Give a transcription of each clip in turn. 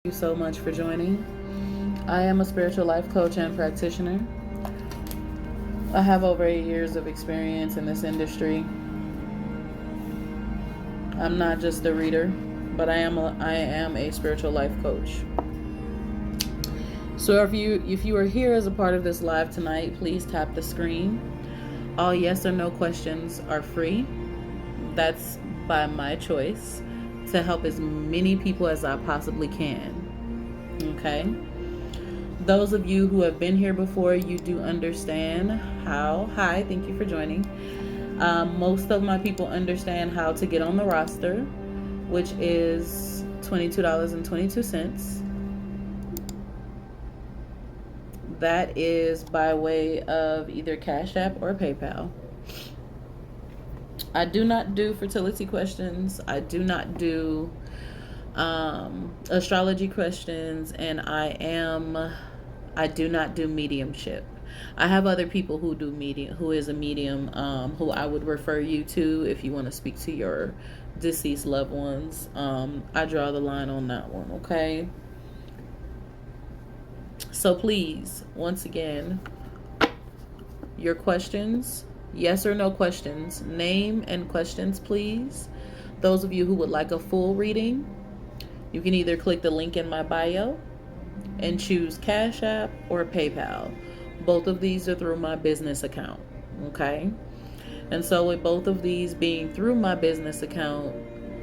you so much for joining. I am a spiritual life coach and practitioner. I have over 8 years of experience in this industry. I'm not just a reader, but I am a spiritual life coach. So if you are here as a part of this live tonight, please tap the screen. All yes or no questions are free. That's by my choice to help as many people as I possibly can. Okay? Those of you who have been here before, you do understand how. Hi, thank you for joining. Most of my people understand how to get on the roster, which is $22.22. That is by way of either Cash App or PayPal. I do not do fertility questions. I do not do astrology questions, and I do not do mediumship. I have other people who do medium, who is a medium, who I would refer you to if you want to speak to your deceased loved ones. I draw the line on that one, okay? So please, once again, your questions, yes or no questions, name and questions, please. Those of you who would like a full reading, you can either click the link in my bio and choose Cash App or PayPal. Both of these are through my business account, okay? And so with both of these being through my business account,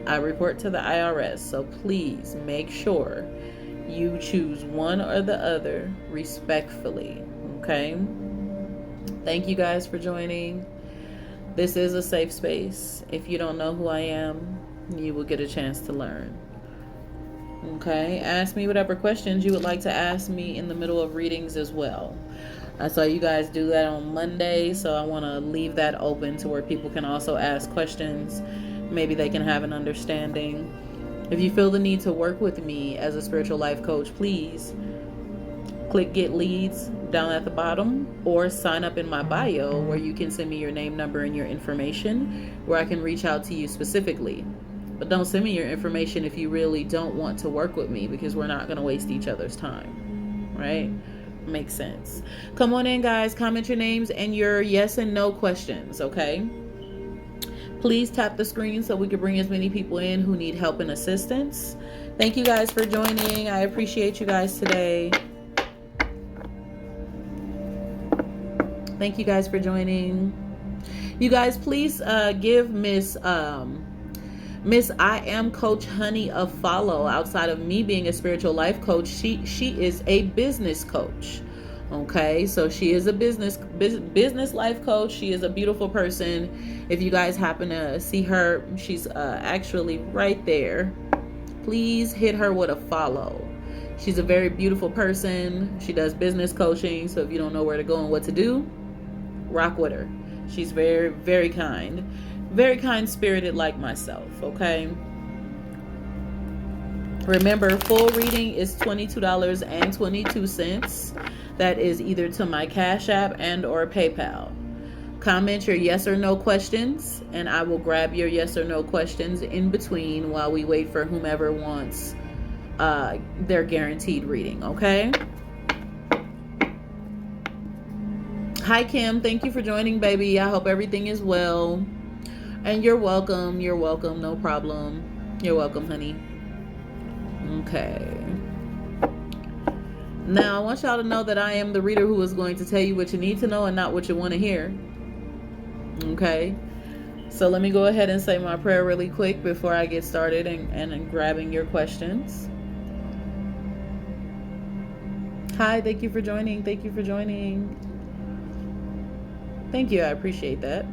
I report to the IRS. So please make sure you choose one or the other respectfully, okay? Thank you guys for joining. This is a safe space. If you don't know who I am, you will get a chance to learn. Okay, ask me whatever questions you would like to ask me in the middle of readings as well. I saw you guys do that on Monday, so I want to leave that open to where people can also ask questions. Maybe they can have an understanding. If you feel the need to work with me as a spiritual life coach, please click Get Leads down at the bottom, or sign up in my bio where you can send me your name, number, and your information where I can reach out to you specifically. But don't send me your information if you really don't want to work with me, because we're not going to waste each other's time, right? Makes sense. Come on in, guys. Comment your names and your yes and no questions, okay? Please tap the screen so we can bring as many people in who need help and assistance. Thank you guys for joining. I appreciate you guys today. Thank you guys for joining. You guys, please give Miss I Am Coach Honey a follow. Outside of me being a spiritual life coach, she is a business coach. Okay, so she is a business life coach. She is a beautiful person. If you guys happen to see her, she's actually right there. Please hit her with a follow. She's a very beautiful person. She does business coaching. So if you don't know where to go and what to do, rock with her. She's very, very kind spirited like myself. Okay, remember, full reading is $22.22. That is either to my Cash App and or PayPal. Comment your yes or no questions, and I will grab your yes or no questions in between while we wait for whomever wants their guaranteed reading. Okay. Hi, Kim. Thank you for joining, baby. I hope everything is well. And you're welcome. You're welcome. No problem. You're welcome, honey. Okay. Now, I want y'all to know that I am the reader who is going to tell you what you need to know and not what you want to hear. Okay. So let me go ahead and say my prayer really quick before I get started and grabbing your questions. Hi, thank you for joining. Thank you for joining. Thank you. I appreciate that.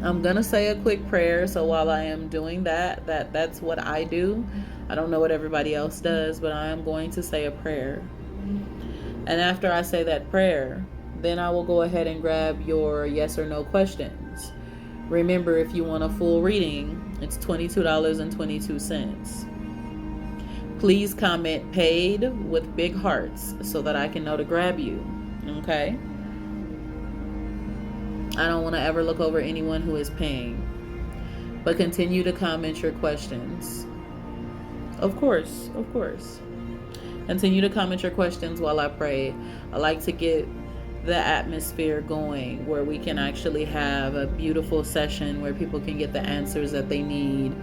I'm going to say a quick prayer. So while I am doing that's what I do. I don't know what everybody else does, but I am going to say a prayer. And after I say that prayer, then I will go ahead and grab your yes or no questions. Remember, if you want a full reading, it's $22.22. Please comment paid with big hearts so that I can know to grab you. Okay? I don't want to ever look over anyone who is paying. But continue to comment your questions. Of course, of course. Continue to comment your questions while I pray. I like to get the atmosphere going where we can actually have a beautiful session where people can get the answers that they need,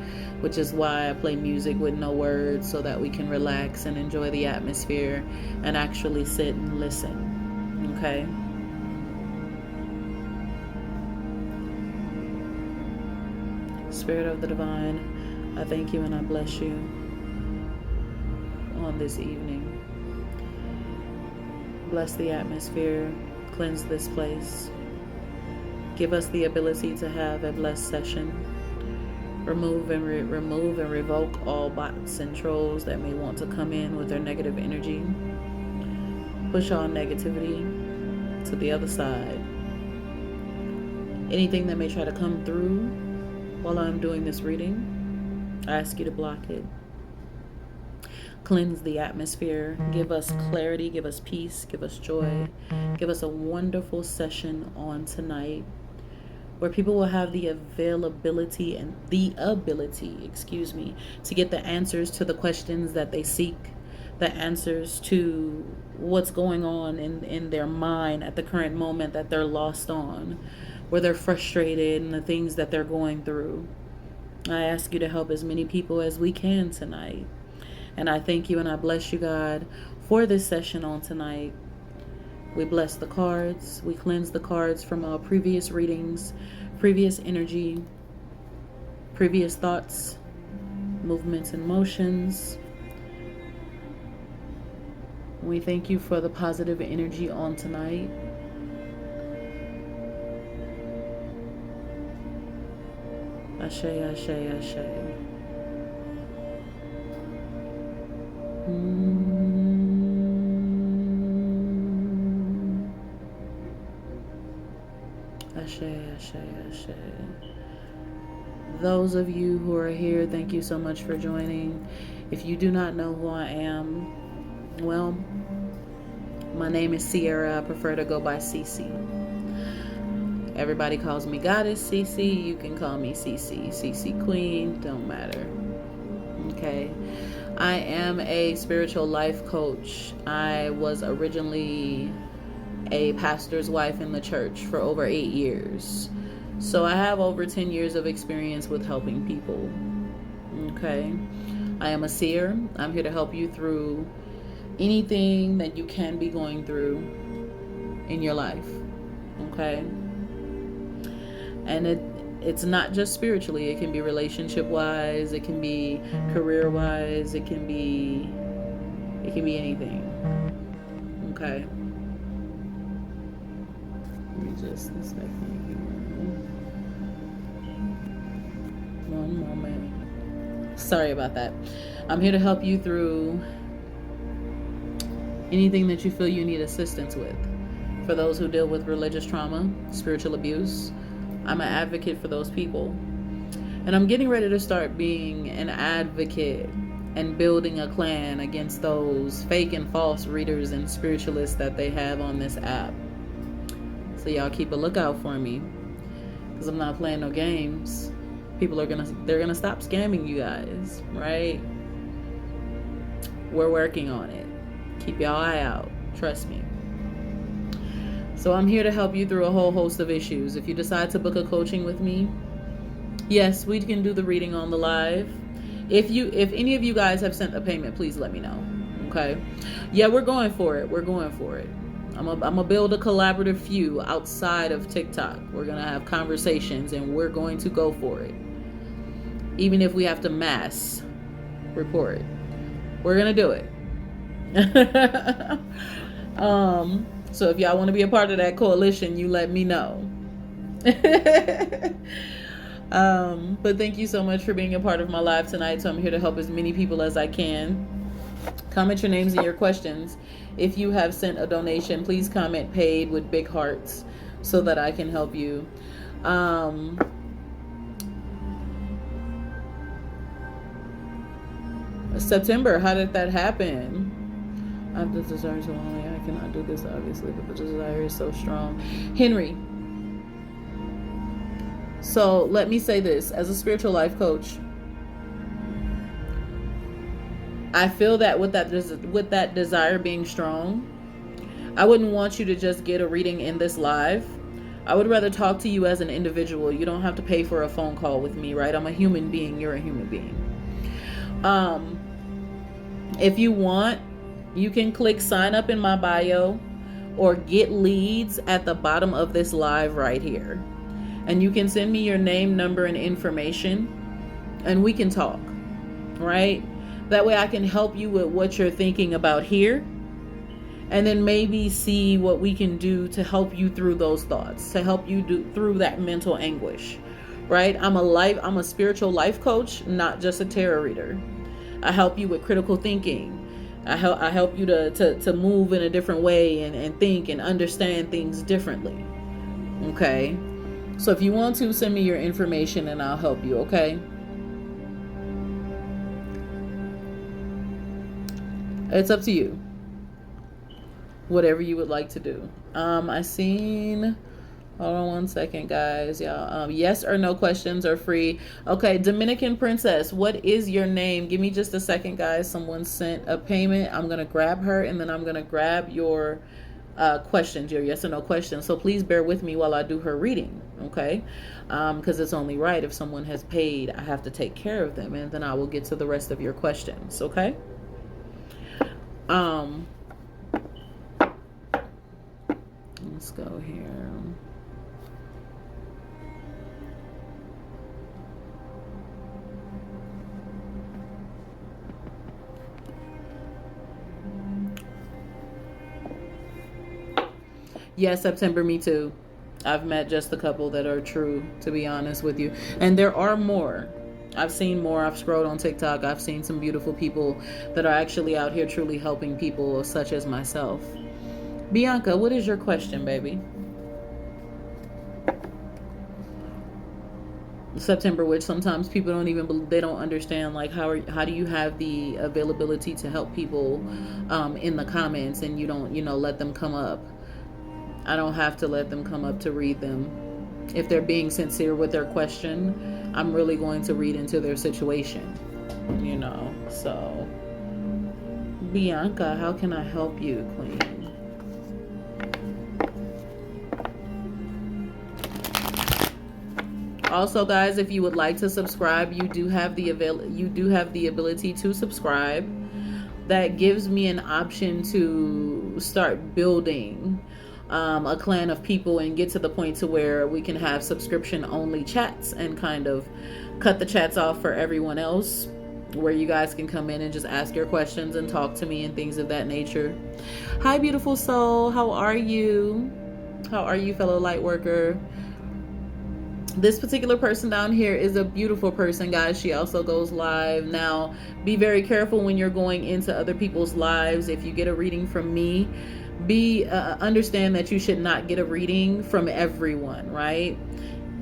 which is why I play music with no words so that we can relax and enjoy the atmosphere and actually sit and listen. Okay? Spirit of the Divine, I thank you and I bless you on this evening. Bless the atmosphere, cleanse this place. Give us the ability to have a blessed session. Remove and revoke all bots and trolls that may want to come in with their negative energy. Push all negativity to the other side. Anything that may try to come through while I'm doing this reading, I ask you to block it. Cleanse the atmosphere. Give us clarity. Give us peace. Give us joy. Give us a wonderful session on tonight where people will have the availability and the ability, to get the answers to the questions that they seek, the answers to what's going on in their mind at the current moment that they're lost on, where they're frustrated and the things that they're going through. I ask you to help as many people as we can tonight. And I thank you and I bless you, God, for this session on tonight. We bless the cards. We cleanse the cards from our previous readings, previous energy, previous thoughts, movements, and motions. We thank you for the positive energy on tonight. Ashe, ashe, ashe. Ashe, ashe, ashe. Those of you who are here, thank you so much for joining. If you do not know who I am, well, my name is Sierra. I prefer to go by Cece. Everybody calls me Goddess Cece. You can call me Cece. Cece Queen, don't matter. Okay. I am a spiritual life coach. I was originally a pastor's wife in the church for over 8 years. So I have over 10 years of experience with helping people. Okay. I am a seer. I'm here to help you through anything that you can be going through in your life. Okay. And it's not just spiritually. It can be relationship wise, it can be career wise, it can be anything. Okay. Let me just a second here. One moment. Sorry about that. I'm here to help you through anything that you feel you need assistance with. For those who deal with religious trauma, spiritual abuse, I'm an advocate for those people. And I'm getting ready to start being an advocate and building a clan against those fake and false readers and spiritualists that they have on this app. So y'all keep a lookout for me, because I'm not playing no games. People they're gonna stop scamming you guys, right? We're working on it. Keep y'all eye out. Trust me. So I'm here to help you through a whole host of issues. If you decide to book a coaching with me, yes, we can do the reading on the live. If any of you guys have sent a payment, please let me know. Okay? Yeah, we're going for it. I'm gonna build a collaborative few outside of TikTok. We're gonna have conversations and we're going to go for it. Even if we have to mass report, we're gonna do it. So if y'all want to be a part of that coalition, you let me know. But thank you so much for being a part of my live tonight. So I'm here to help as many people as I can. Comment your names and your questions. If you have sent a donation, please comment paid with big hearts so that I can help you. September, how did that happen? I have the desire so only I cannot do this, obviously, but the desire is so strong. Henry. So let me say this. As a spiritual life coach, I feel that with that desire being strong, I wouldn't want you to just get a reading in this live. I would rather talk to you as an individual. You don't have to pay for a phone call with me, right? I'm a human being. You're a human being. If you want, you can click sign up in my bio or get leads at the bottom of this live right here. And you can send me your name, number, and information, and we can talk, right? That way I can help you with what you're thinking about here, and then maybe see what we can do to help you through those thoughts, to help you do through that mental anguish, right? I'm a spiritual life coach, not just a tarot reader. I help you with critical thinking. I help you to move in a different way and think and understand things differently. Okay? So if you want to, send me your information and I'll help you, okay? It's up to you. Whatever you would like to do. I seen... Hold on one second, guys. Y'all, yes or no questions are free. Okay, Dominican Princess, what is your name? Give me just a second, guys. Someone sent a payment. I'm going to grab her, and then I'm going to grab your questions, your yes or no questions. So please bear with me while I do her reading, okay? Because it's only right if someone has paid, I have to take care of them, and then I will get to the rest of your questions, okay? Let's go here. Yeah, September, me too. I've met just a couple that are true, to be honest with you. And there are more. I've seen more. I've scrolled on TikTok. I've seen some beautiful people that are actually out here truly helping people such as myself. Bianca, what is your question, baby? September, which sometimes people don't even, they don't understand, like, how do you have the availability to help people in the comments and you don't, let them come up. I don't have to let them come up to read them. If they're being sincere with their question, I'm really going to read into their situation, so. Bianca, how can I help you, Queen? Also, guys, if you would like to subscribe, you do have the ability to subscribe. That gives me an option to start building a clan of people and get to the point to where we can have subscription only chats and kind of cut the chats off for everyone else, where you guys can come in and just ask your questions and talk to me and things of that nature. Hi, beautiful soul. How are you? How are you, fellow light worker? This particular person down here is a beautiful person, guys. She also goes live. Now, be very careful when you're going into other people's lives. If you get a reading from me, understand that you should not get a reading from everyone, right?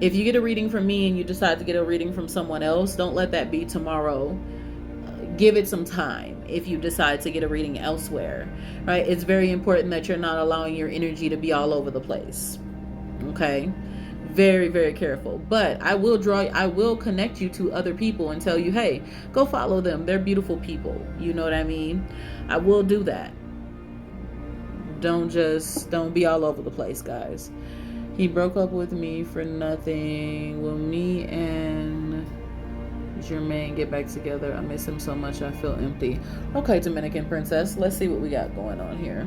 If you get a reading from me and you decide to get a reading from someone else, don't let that be tomorrow. Give it some time if you decide to get a reading elsewhere, right? It's very important that you're not allowing your energy to be all over the place, okay? Very, very careful. But I will connect you to other people and tell you, hey, go follow them. They're beautiful people. You know what I mean? I will do that. Don't be all over the place, guys. He broke up with me for nothing. Will me and Jermaine get back together? I miss him so much. I feel empty. Okay, Dominican Princess. Let's see what we got going on here.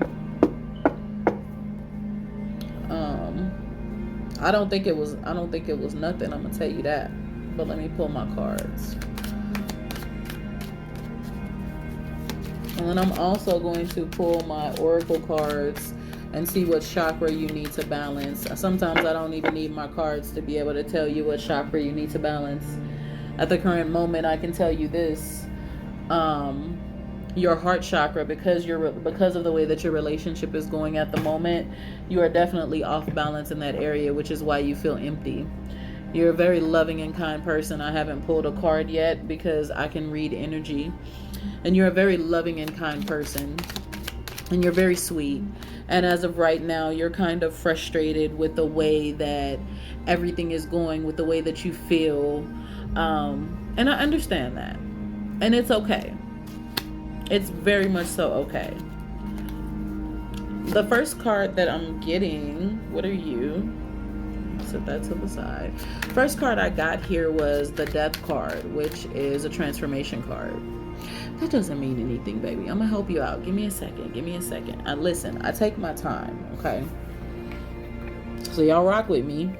I don't think it was nothing. I'm gonna tell you that. But let me pull my cards. And then I'm also going to pull my oracle cards and see what chakra you need to balance. Sometimes I don't even need my cards to be able to tell you what chakra you need to balance. At the current moment, I can tell you this. Your heart chakra, because of the way that your relationship is going at the moment, you are definitely off balance in that area, which is why you feel empty. You're a very loving and kind person. I haven't pulled a card yet because I can read energy. And you're a very loving and kind person. And you're very sweet. And as of right now, you're kind of frustrated with the way that everything is going, with the way that you feel. And I understand that. And it's okay. It's very much so okay. The first card that I'm getting, what are you? Set that to the side. First card I got here was the Death card, which is a transformation card. That doesn't mean anything, baby. I'm gonna help you out. Give me a second. Listen, I take my time, okay? So y'all rock with me.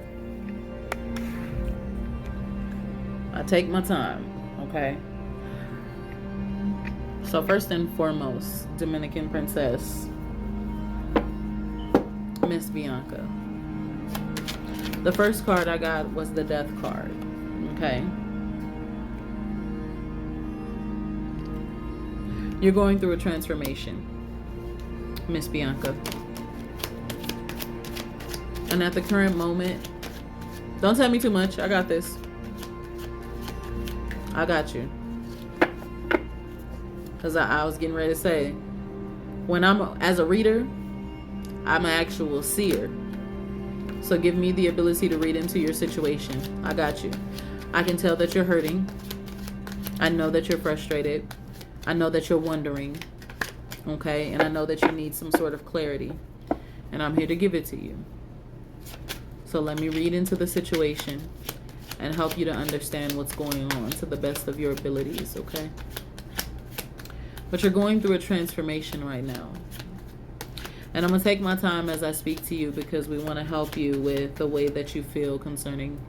I take my time, okay? So first and foremost, Dominican Princess, Miss Bianca. The first card I got was the Death card, okay? You're going through a transformation, Miss Bianca. And at the current moment, don't tell me too much. I got this. I got you. Because I was getting ready to say, when as a reader, I'm an actual seer. So give me the ability to read into your situation. I got you. I can tell that you're hurting. I know that you're frustrated. I know that you're wondering. Okay? And I know that you need some sort of clarity. And I'm here to give it to you. So let me read into the situation and help you to understand what's going on to the best of your abilities, okay? But you're going through a transformation right now. And I'm going to take my time as I speak to you because we want to help you with the way that you feel concerning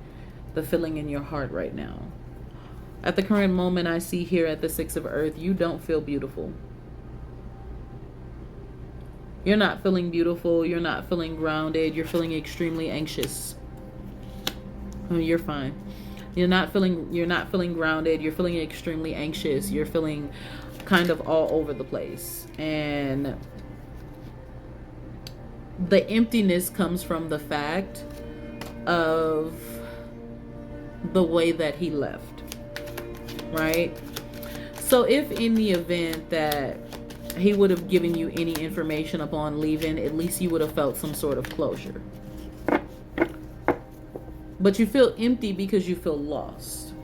the feeling in your heart right now. At the current moment I see here at the Six of Earth, you don't feel beautiful. You're not feeling beautiful. You're not feeling grounded. You're feeling extremely anxious. Oh, you're fine. You're not feeling grounded. You're feeling extremely anxious. You're feeling kind of all over the place. And the emptiness comes from the fact of the way that he left, right? So if in the event that he would have given you any information upon leaving, at least you would have felt some sort of closure. But you feel empty because you feel lost.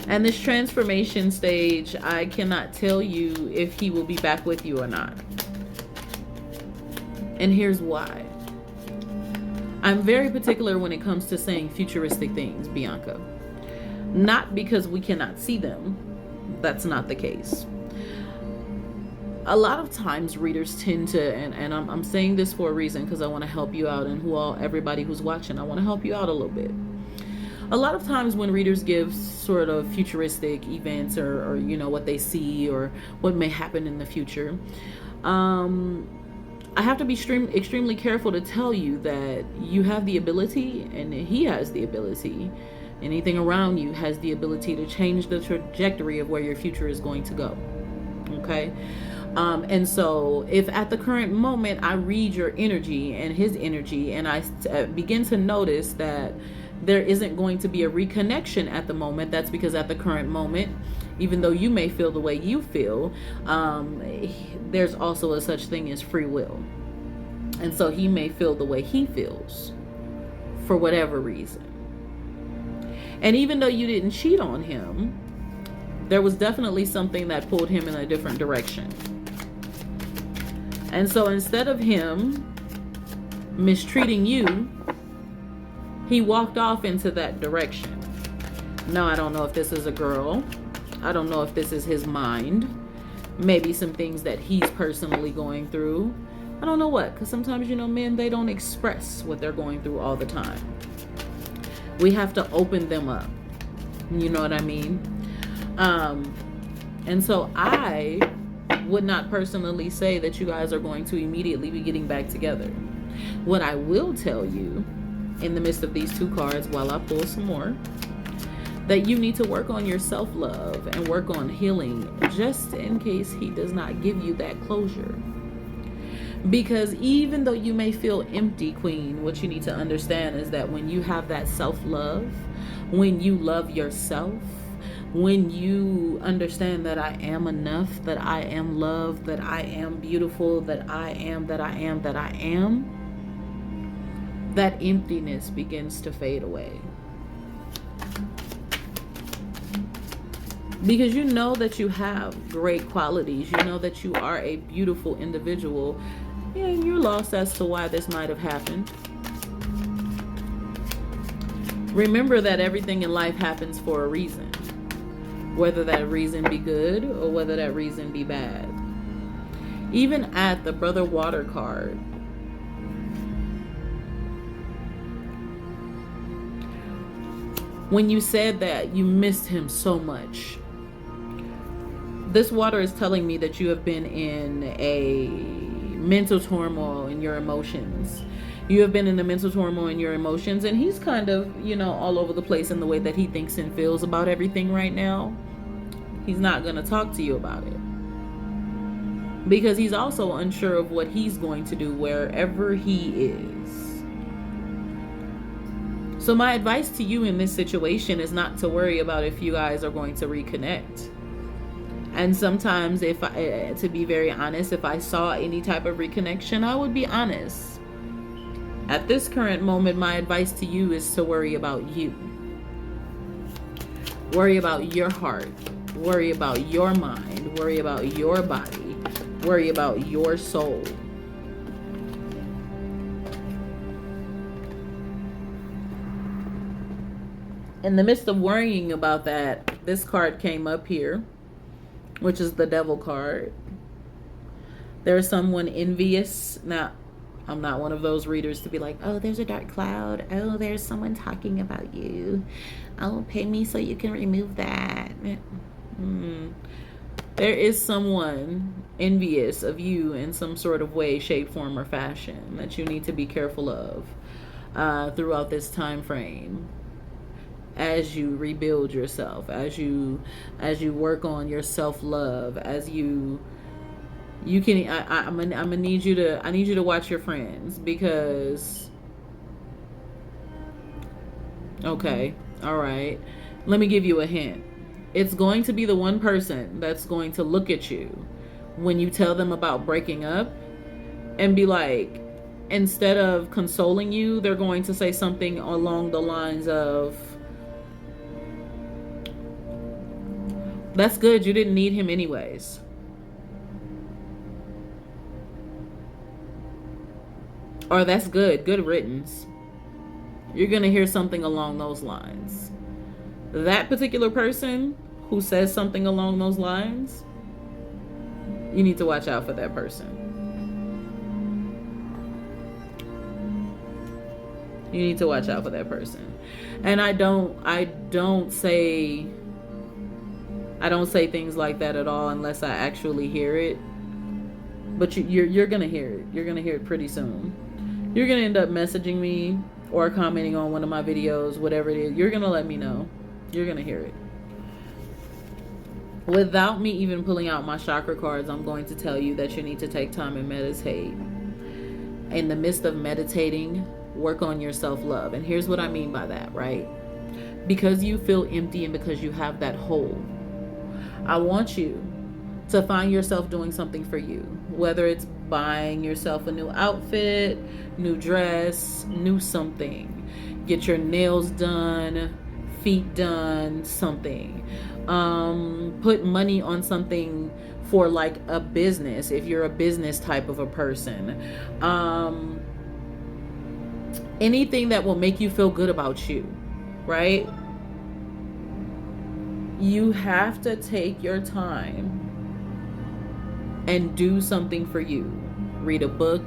And this transformation stage, I cannot tell you if he will be back with you or not. And here's why. I'm very particular when it comes to saying futuristic things, Bianca. Not because we cannot see them. That's not the case. A lot of times readers tend to, and I'm saying this for a reason because I want to help you out, and everybody who's watching, I want to help you out a little bit. A lot of times when readers give sort of futuristic events or you know what they see or what may happen in the future, I have to be extremely careful to tell you that you have the ability, and he has the ability. Anything around you has the ability to change the trajectory of where your future is going to go. Okay? And so if at the current moment I read your energy and his energy, and I begin to notice that there isn't going to be a reconnection at the moment, that's because at the current moment, even though you may feel the way you feel, there's also a such thing as free will. And so he may feel the way he feels for whatever reason. And even though you didn't cheat on him, there was definitely something that pulled him in a different direction. And so instead of him mistreating you, he walked off into that direction. Now, I don't know if this is a girl. I don't know if this is his mind. Maybe some things that he's personally going through. I don't know what, because sometimes, you know, men, they don't express what they're going through all the time. We have to open them up. You know what I mean? And so I would not personally say that you guys are going to immediately be getting back together. What I will tell you in the midst of these two cards, while I pull some more, that you need to work on your self-love and work on healing just in case he does not give you that closure. Because even though you may feel empty, Queen, what you need to understand is that when you have that self-love, when you love yourself, when you understand that I am enough, that I am loved, that I am beautiful, that I am, that emptiness begins to fade away. Because you know that you have great qualities. You know that you are a beautiful individual. And you're lost as to why this might have happened. Remember that everything in life happens for a reason. Whether that reason be good or whether that reason be bad. Even at the Brother Water card, when you said that you missed him so much, this water is telling me that you have been in a mental turmoil in your emotions. You have been in a mental turmoil in your emotions, and he's kind of, all over the place in the way that he thinks and feels about everything right now. He's not going to talk to you about it. Because he's also unsure of what he's going to do wherever he is. So my advice to you in this situation is not to worry about if you guys are going to reconnect. And sometimes, to be very honest, if I saw any type of reconnection, I would be honest. At this current moment, my advice to you is to worry about you. Worry about your heart. Worry about your mind. Worry about your body. Worry about your soul. In the midst of worrying about that, this card came up here, which is the Devil card. There's someone envious. Now, I'm not one of those readers to be like, oh, there's a dark cloud. Oh, there's someone talking about you. Oh, pay me so you can remove that. There is someone envious of you in some sort of way, shape, form, or fashion that you need to be careful of throughout this time frame. As you rebuild yourself, as you work on your self-love, as I'm gonna need you to watch your friends, because okay, all right, let me give you a hint. It's going to be the one person that's going to look at you when you tell them about breaking up and be like, instead of consoling you, they're going to say something along the lines of, that's good, you didn't need him anyways. Or that's good riddance. You're going to hear something along those lines. That particular person who says something along those lines, you need to watch out for that person. You need to watch out for that person. And I don't say things like that at all unless I actually hear it. But you're gonna hear it. You're gonna hear it pretty soon. You're gonna end up messaging me or commenting on one of my videos, whatever it is. You're gonna let me know. You're gonna hear it. Without me even pulling out my chakra cards, I'm going to tell you that you need to take time and meditate. In the midst of meditating, work on your self-love. And here's what I mean by that, right? Because you feel empty and because you have that hole, I want you to find yourself doing something for you. Whether it's buying yourself a new outfit, new dress, new something. Get your nails done, feet done, something. Put money on something for like a business, if you're a business type of a person. Anything that will make you feel good about you, right? You have to take your time and do something for you. Read a book,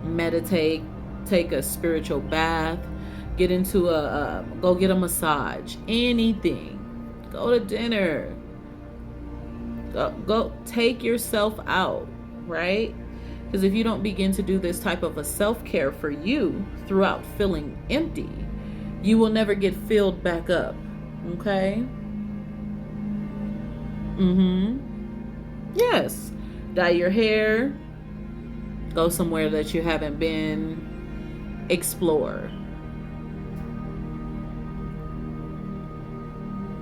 meditate, take a spiritual bath, get into go get a massage, anything. Go to dinner. Go take yourself out, right? Because if you don't begin to do this type of a self-care for you throughout feeling empty, you will never get filled back up, okay? Yes. Dye your hair. Go somewhere that you haven't been. Explore.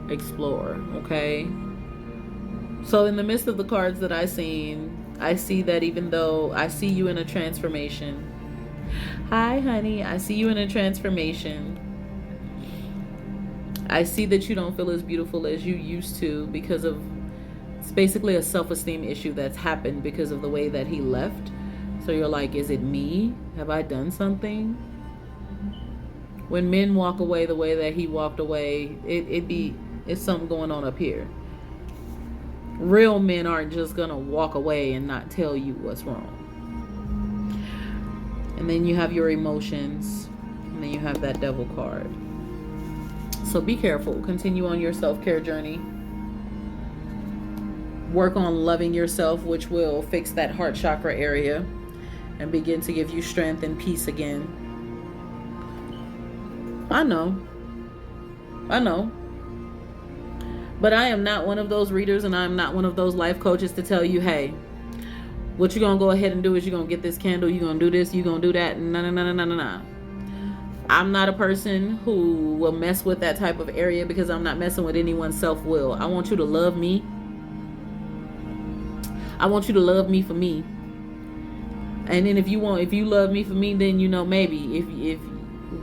Okay? So in the midst of the cards that I seen, I see that even though I see you in a transformation. Hi, honey. I see you in a transformation. I see that you don't feel as beautiful as you used to because of, it's basically a self-esteem issue that's happened because of the way that he left. So you're like, is it me? Have I done something? When men walk away the way that he walked away, it's something going on up here. Real men aren't just gonna walk away and not tell you what's wrong. And then you have your emotions, and then you have that devil card. So be careful. Continue on your self-care journey. Work on loving yourself, which will fix that heart chakra area and begin to give you strength and peace again. I know. But I am not one of those readers, and I'm not one of those life coaches to tell you, hey, what you're going to go ahead and do is you're going to get this candle, you're going to do this, you're going to do that. No. I'm not a person who will mess with that type of area because I'm not messing with anyone's self-will. I want you to love me. I want you to love me for me. And then if you love me for me, then maybe if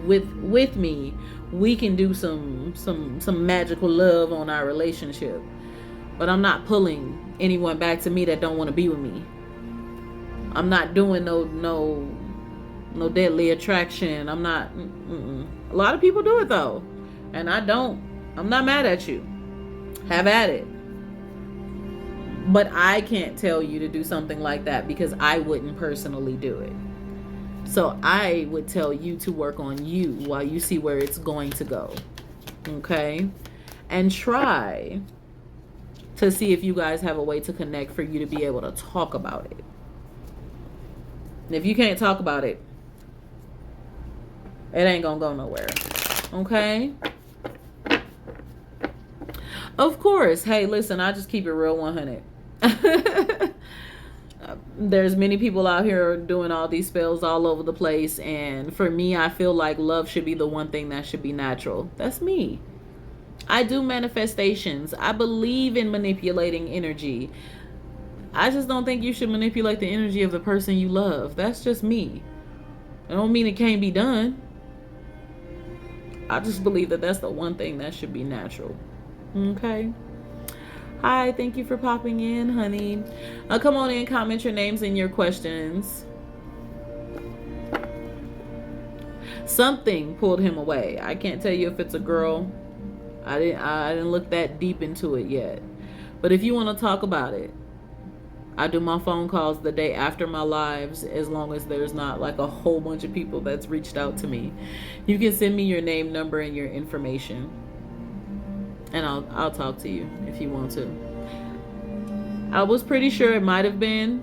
with me we can do some magical love on our relationship. But I'm not pulling anyone back to me that don't want to be with me. I'm not doing no deadly attraction. I'm not. A lot of people do it though, and I don't. I'm not mad at you. Have at it. But I can't tell you to do something like that because I wouldn't personally do it. So I would tell you to work on you while you see where it's going to go. Okay? And try to see if you guys have a way to connect for you to be able to talk about it. And if you can't talk about it, it ain't gonna go nowhere. Okay? Of course. Hey, listen, I just keep it real 100. There's many people out here doing all these spells all over the place, and for me, I feel like love should be the one thing that should be natural. That's me. I do manifestations. I believe in manipulating energy. I just don't think you should manipulate the energy of the person you love. That's just me. I don't mean it can't be done. I just believe that that's the one thing that should be natural. Okay? Hi, thank you for popping in, honey. Come on in, comment your names and your questions. Something pulled him away. I can't tell you if it's a girl. I didn't look that deep into it yet. But if you want to talk about it, I do my phone calls the day after my lives, as long as there's not like a whole bunch of people that's reached out to me. You can send me your name, number, and your information, and I'll talk to you if you want to. I was pretty sure it might have been,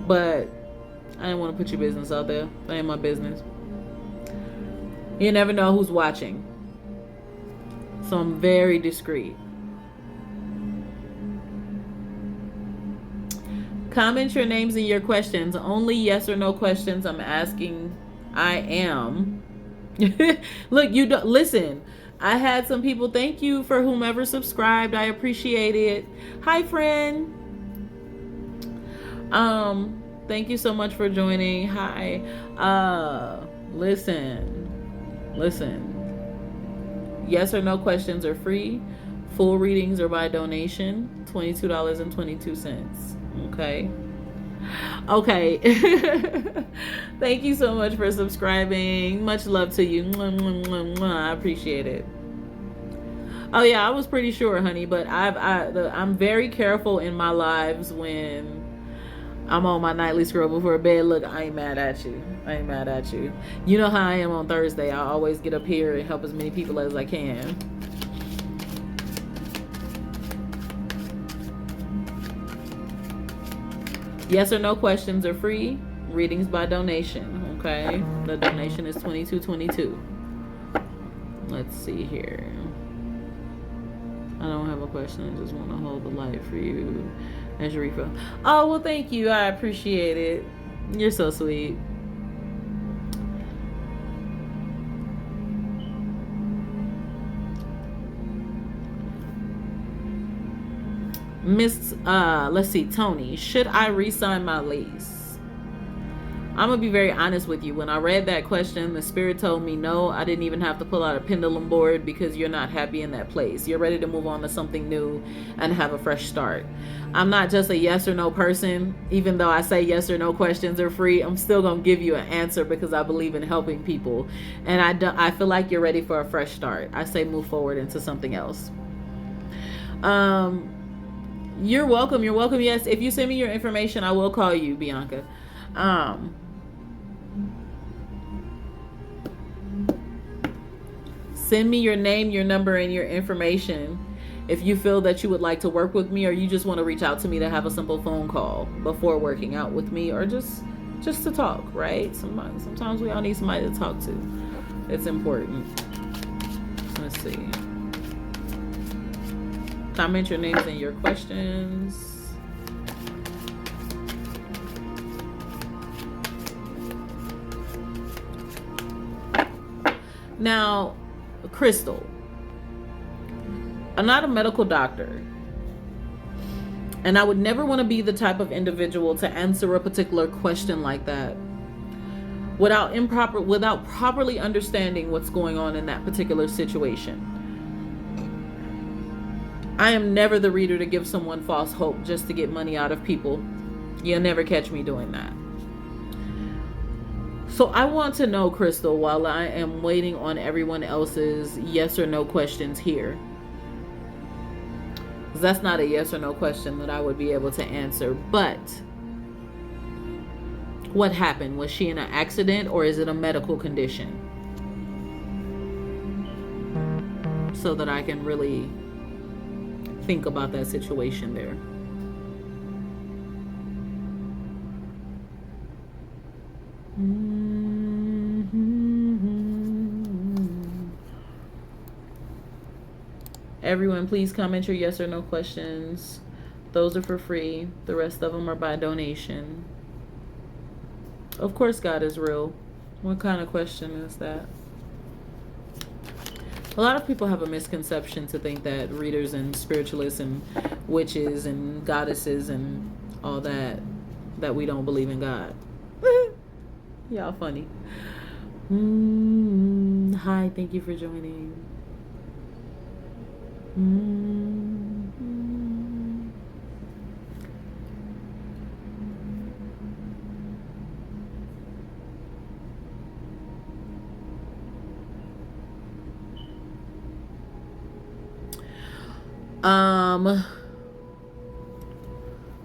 but I didn't want to put your business out there. That ain't my business. You never know who's watching. So I'm very discreet. Comment your names and your questions. Only yes or no questions I'm asking. I am. Look, you don't listen. I had some people, thank you for whomever subscribed. I appreciate it. Hi, friend. Thank you so much for joining. Hi. Listen. Yes or no questions are free. Full readings are by donation. $22.22. Okay. Thank you so much for subscribing. Much love to you. I appreciate it. Oh yeah, I was pretty sure, honey, but I'm very careful in my lives when I'm on my nightly scroll before bed. Look, I ain't mad at you. You know how I am on Thursday. I always get up here and help as many people as I can. Yes or no questions are free. Readings by donation. Okay, the donation is $22.22. Let's see here. I don't have a question. I just want to hold the light for you, and Sharifa. Oh well, thank you. I appreciate it. You're so sweet. Let's see, Tony, should I re-sign my lease? I'm going to be very honest with you. When I read that question, the spirit told me, no, I didn't even have to pull out a pendulum board because you're not happy in that place. You're ready to move on to something new and have a fresh start. I'm not just a yes or no person. Even though I say yes or no questions are free, I'm still going to give you an answer because I believe in helping people. And I feel like you're ready for a fresh start. I say move forward into something else. You're welcome. You're welcome. Yes, if you send me your information, I will call you, Bianca. Send me your name, your number, and your information if you feel that you would like to work with me, or you just want to reach out to me to have a simple phone call before working out with me, or just to talk, right? Sometimes we all need somebody to talk to. It's important. Let's see. Comment your names and your questions. Now, Crystal, I'm not a medical doctor, and I would never want to be the type of individual to answer a particular question like that without properly understanding what's going on in that particular situation. I am never the reader to give someone false hope just to get money out of people. You'll never catch me doing that. So I want to know, Crystal, while I am waiting on everyone else's yes or no questions here, because that's not a yes or no question that I would be able to answer, but what happened? Was she in an accident, or is it a medical condition? So that I can really think about that situation there. Everyone, please comment your yes or no questions. Those are for free. The rest of them are by donation. Of course God is real. What kind of question is that? A lot of people have a misconception to think that readers and spiritualists and witches and goddesses and all that we don't believe in God. Y'all funny. Hi, thank you for joining.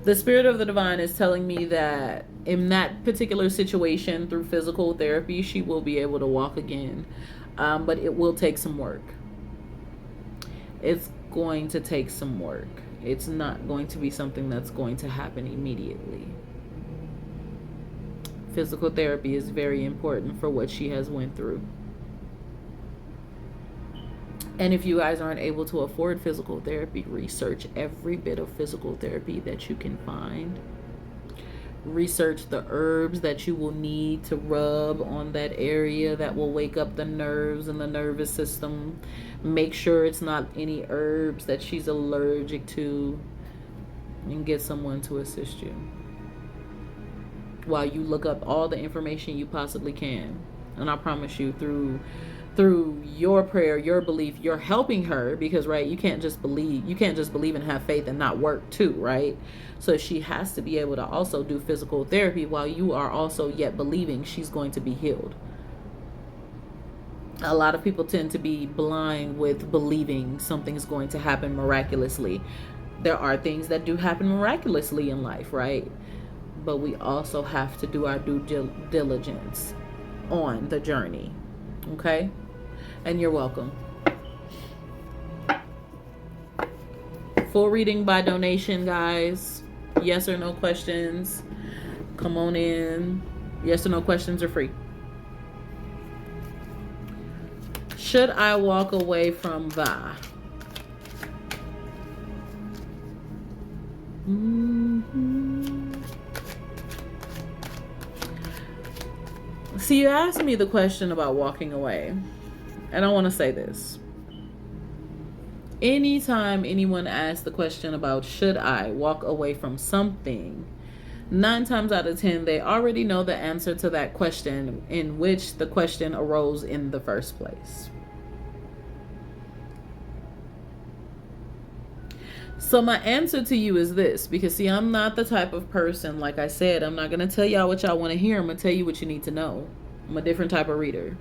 The spirit of the divine is telling me that in that particular situation, through physical therapy, she will be able to walk again. But it will take some work. It's going to take some work. It's not going to be something that's going to happen immediately. Physical therapy is very important for what she has went through. And if you guys aren't able to afford physical therapy, research every bit of physical therapy that you can find. Research the herbs that you will need to rub on that area that will wake up the nerves and the nervous system. Make sure it's not any herbs that she's allergic to, and get someone to assist you while you look up all the information you possibly can. And I promise you, through your prayer, your belief, you're helping her, because right, you can't just believe and have faith and not work too, right? So she has to be able to also do physical therapy while you are also yet believing she's going to be healed. A lot of people tend to be blind with believing something's going to happen miraculously. There are things that do happen miraculously in life, right? But we also have to do our due diligence on the journey. Okay? And you're welcome. Full reading by donation, guys. Yes or no questions. Come on in. Yes or no questions are free. Should I walk away from Va? See, you asked me the question about walking away. And I want to say this. Anytime anyone asks the question about should I walk away from something, 9 times out of 10, they already know the answer to that question in which the question arose in the first place. So my answer to you is this, because see, I'm not the type of person, like I said, I'm not going to tell y'all what y'all want to hear. I'm going to tell you what you need to know. I'm a different type of reader.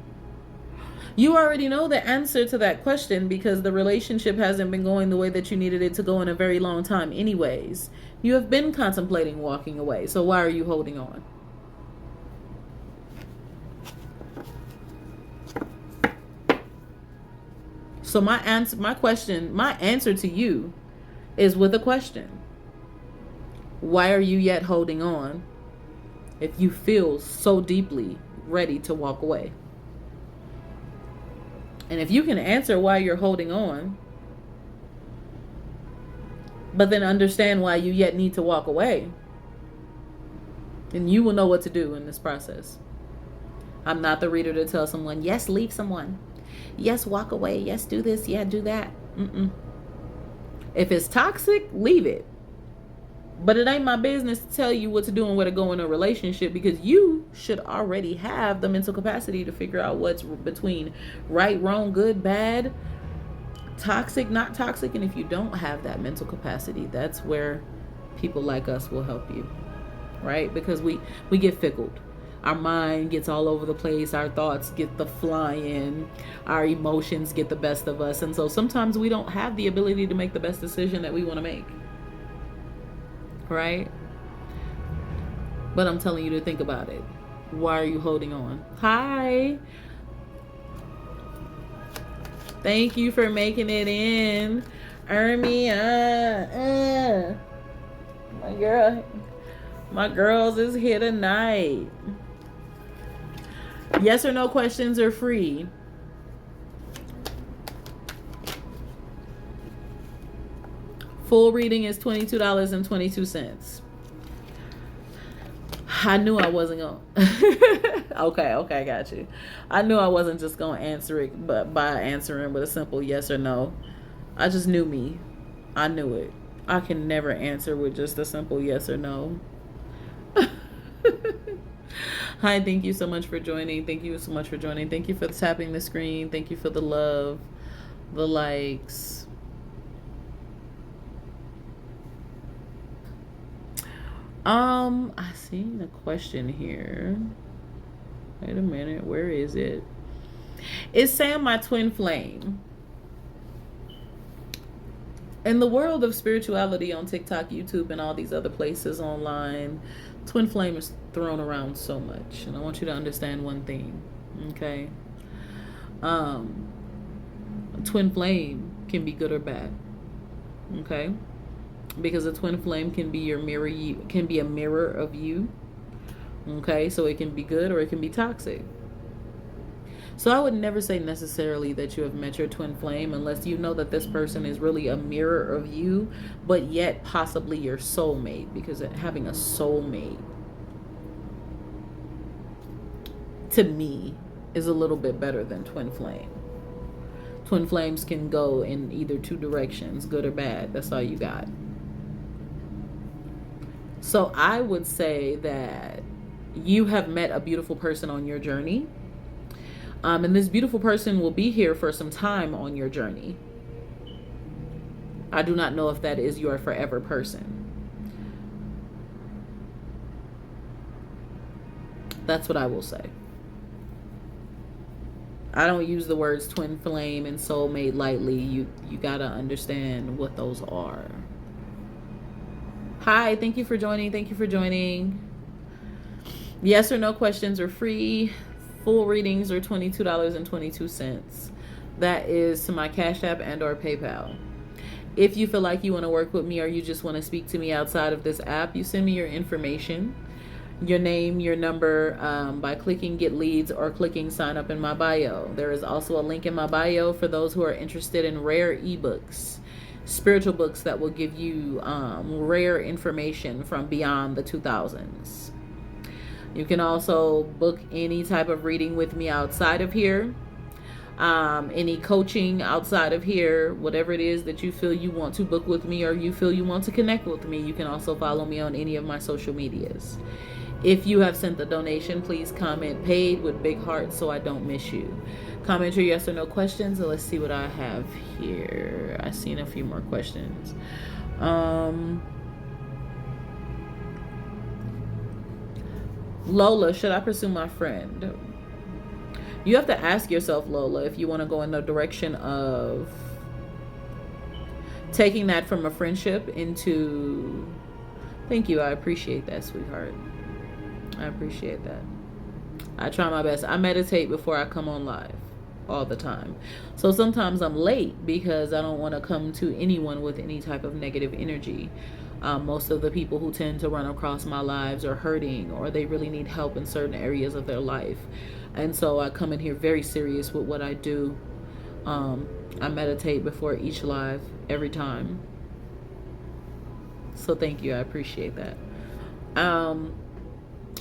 You already know the answer to that question because the relationship hasn't been going the way that you needed it to go in a very long time anyways. You have been contemplating walking away. So why are you holding on? So my answer to you is with a question. Why are you yet holding on if you feel so deeply ready to walk away? And if you can answer why you're holding on, but then understand why you yet need to walk away, then you will know what to do in this process. I'm not the reader to tell someone, yes, leave someone. Yes, walk away. Yes, do this. Yeah, do that. If it's toxic, leave it. But it ain't my business to tell you what to do and where to go in a relationship, because you should already have the mental capacity to figure out what's between right, wrong, good, bad, toxic, not toxic. And if you don't have that mental capacity, that's where people like us will help you, right? Because we get fickled. Our mind gets all over the place. Our thoughts get the flying. Our emotions get the best of us. And so sometimes we don't have the ability to make the best decision that we want to make. Right? But I'm telling you to think about it. Why are you holding on? Hi. Thank you for making it in. Ermi, my girls is here tonight. Yes or no questions are free. Full reading is $22.22. I knew I wasn't going to. Okay, got you. I knew I wasn't just going to answer it but by answering with a simple yes or no. I just knew me. I knew it. I can never answer with just a simple yes or no. Hi, thank you so much for joining. Thank you so much for joining. Thank you for tapping the screen. Thank you for the love, the likes. I see the question here. Wait a minute, where is it? It's saying my twin flame. In the world of spirituality on TikTok, YouTube, and all these other places online, twin flame is thrown around so much. And I want you to understand one thing, okay? A twin flame can be good or bad, okay? Because a twin flame can be your mirror, can be a mirror of you, okay? So it can be good or it can be toxic. So I would never say necessarily that you have met your twin flame unless you know that this person is really a mirror of you, but yet possibly your soulmate, because having a soulmate, to me, is a little bit better than twin flame. Twin flames can go in either two directions, good or bad. That's all you got. So I would say that you have met a beautiful person on your journey. And this beautiful person will be here for some time on your journey. I do not know if that is your forever person. That's what I will say. I don't use the words twin flame and soulmate lightly. You gotta understand what those are. Hi, thank you for joining. Thank you for joining. Yes or no questions are free. Full readings are $22.22. That is to my Cash App and or PayPal. If you feel like you want to work with me or you just want to speak to me outside of this app, you send me your information, your name, your number, by clicking Get Leads or clicking Sign Up in my bio. There is also a link in my bio for those who are interested in rare ebooks, spiritual books that will give you rare information from beyond the 2000s. You can also book any type of reading with me outside of here. Any coaching outside of here, whatever it is that you feel you want to book with me or you feel you want to connect with me, you can also follow me on any of my social medias. If you have sent the donation, please comment paid with big hearts so I don't miss you. Comment your yes or no questions, and let's see what I have here. I've seen a few more questions. Lola, should I pursue my friend? You have to ask yourself, Lola, if you want to go in the direction of taking that from a friendship into... Thank you. I appreciate that, sweetheart. I appreciate that. I try my best. I meditate before I come on live all the time. So sometimes I'm late because I don't want to come to anyone with any type of negative energy. Most of the people who tend to run across my lives are hurting, or they really need help in certain areas of their life. And so I come in here very serious with what I do. I meditate before each live every time. So thank you. I appreciate that.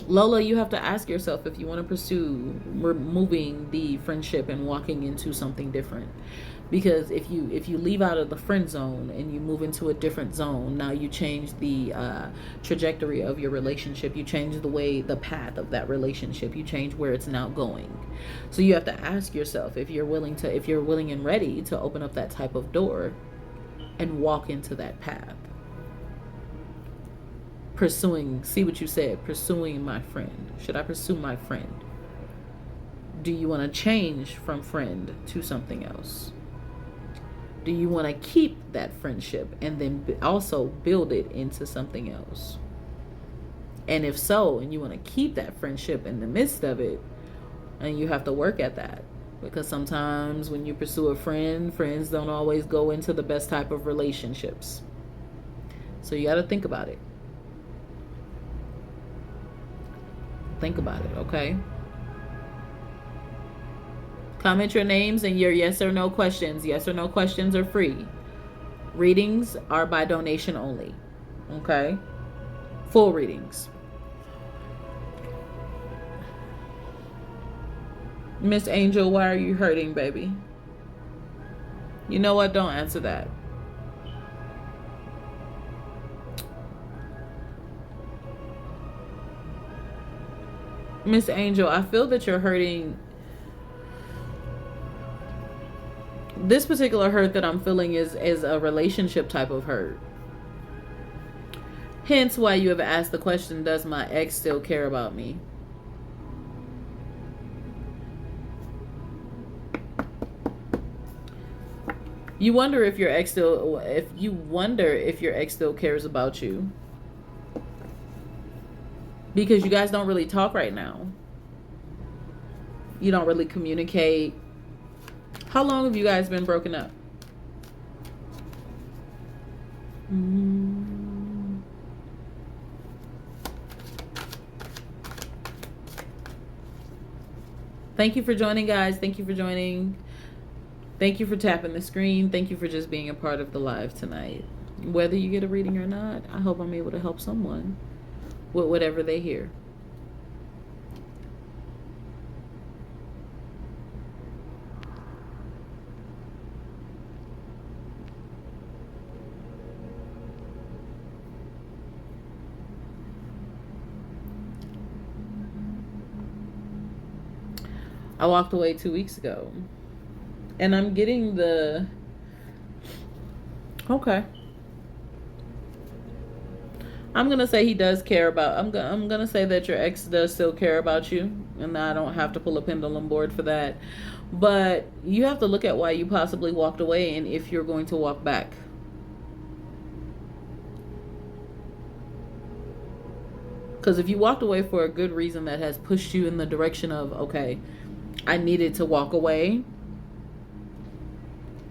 Lola, you have to ask yourself if you want to pursue removing the friendship and walking into something different. Because if you leave out of the friend zone and you move into a different zone, now you change the trajectory of your relationship. You change the path of that relationship. You change where it's now going. So you have to ask yourself if you're willing and ready to open up that type of door and walk into that path. See what you said, pursuing my friend. Should I pursue my friend? Do you want to change from friend to something else? Do you want to keep that friendship and then also build it into something else? And if so, and you want to keep that friendship in the midst of it, and you have to work at that. Because sometimes when you pursue a friend, friends don't always go into the best type of relationships. So you got to think about it. Think about it, okay? Comment your names and your yes or no questions. Yes or no questions are free. Readings are by donation only, okay? Full readings. Miss Angel, why are you hurting, baby? You know what? Don't answer that. Miss Angel, I feel that you're hurting. This particular hurt that I'm feeling is a relationship type of hurt. Hence why you have asked the question, does my ex still care about me? You wonder if your ex still cares about you. Because you guys don't really talk right now. You don't really communicate. How long have you guys been broken up? Thank you for joining, guys. Thank you for joining. Thank you for tapping the screen. Thank you for just being a part of the live tonight. Whether you get a reading or not, I hope I'm able to help someone with whatever they hear. I walked away 2 weeks ago. And I'm getting the... Okay. I'm going to say he does care about... I'm going to say that your ex does still care about you. And I don't have to pull a pendulum board for that. But you have to look at why you possibly walked away and if you're going to walk back. Because if you walked away for a good reason that has pushed you in the direction of, okay, I needed to walk away,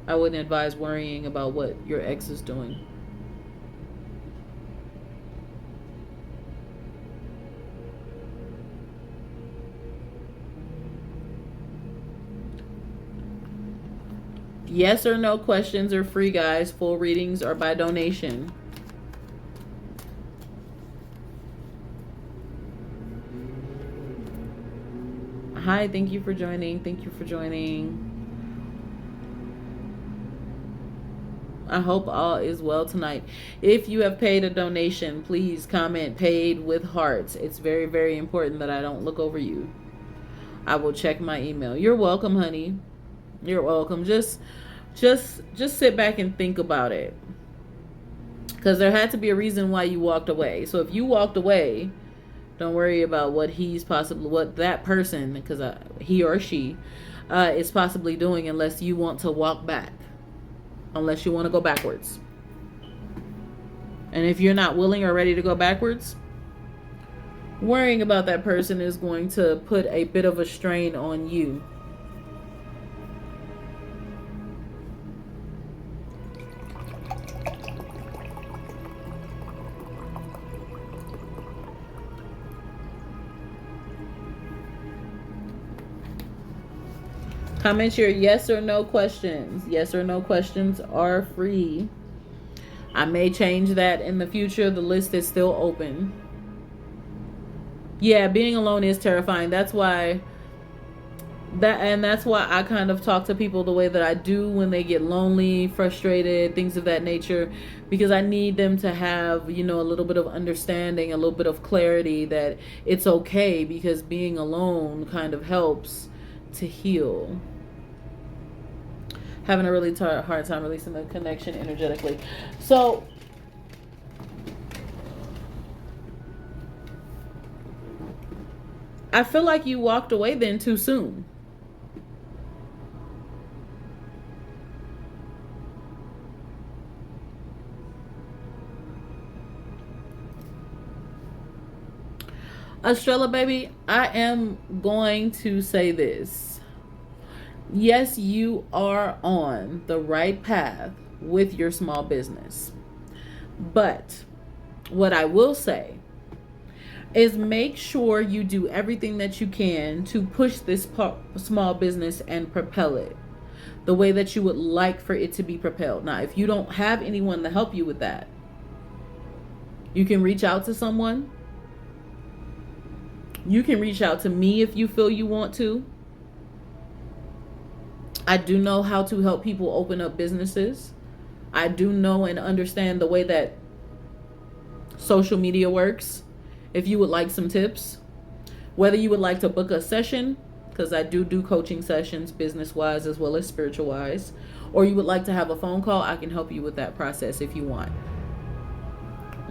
I wouldn't advise worrying about what your ex is doing. Yes or no questions are free, guys. Full readings are by donation. Hi, thank you for joining. Thank you for joining. I hope all is well tonight. If you have paid a donation, please comment paid with hearts. It's very, very important that I don't look over you. I will check my email. You're welcome, honey. You're welcome. Just sit back and think about it. Because there had to be a reason why you walked away. So if you walked away, don't worry about what that person, because he or she is possibly doing, unless you want to walk back. Unless you want to go backwards. And if you're not willing or ready to go backwards, worrying about that person is going to put a bit of a strain on you. Comment your yes or no questions. Yes or no questions are free. I may change that in the future. The list is still open. Yeah, being alone is terrifying. That's why I kind of talk to people the way that I do when they get lonely, frustrated, things of that nature, because I need them to have, a little bit of understanding, a little bit of clarity that it's okay, because being alone kind of helps to heal. Having a really hard time releasing the connection energetically. So I feel like you walked away then too soon. Estrella, baby, I am going to say this. Yes, you are on the right path with your small business. But what I will say is make sure you do everything that you can to push this small business and propel it the way that you would like for it to be propelled. Now, if you don't have anyone to help you with that, you can reach out to someone. You can reach out to me if you feel you want to. I do know how to help people open up businesses. I do know and understand the way that social media works. If you would like some tips, whether you would like to book a session, because I do coaching sessions business-wise as well as spiritual-wise, or you would like to have a phone call, I can help you with that process if you want.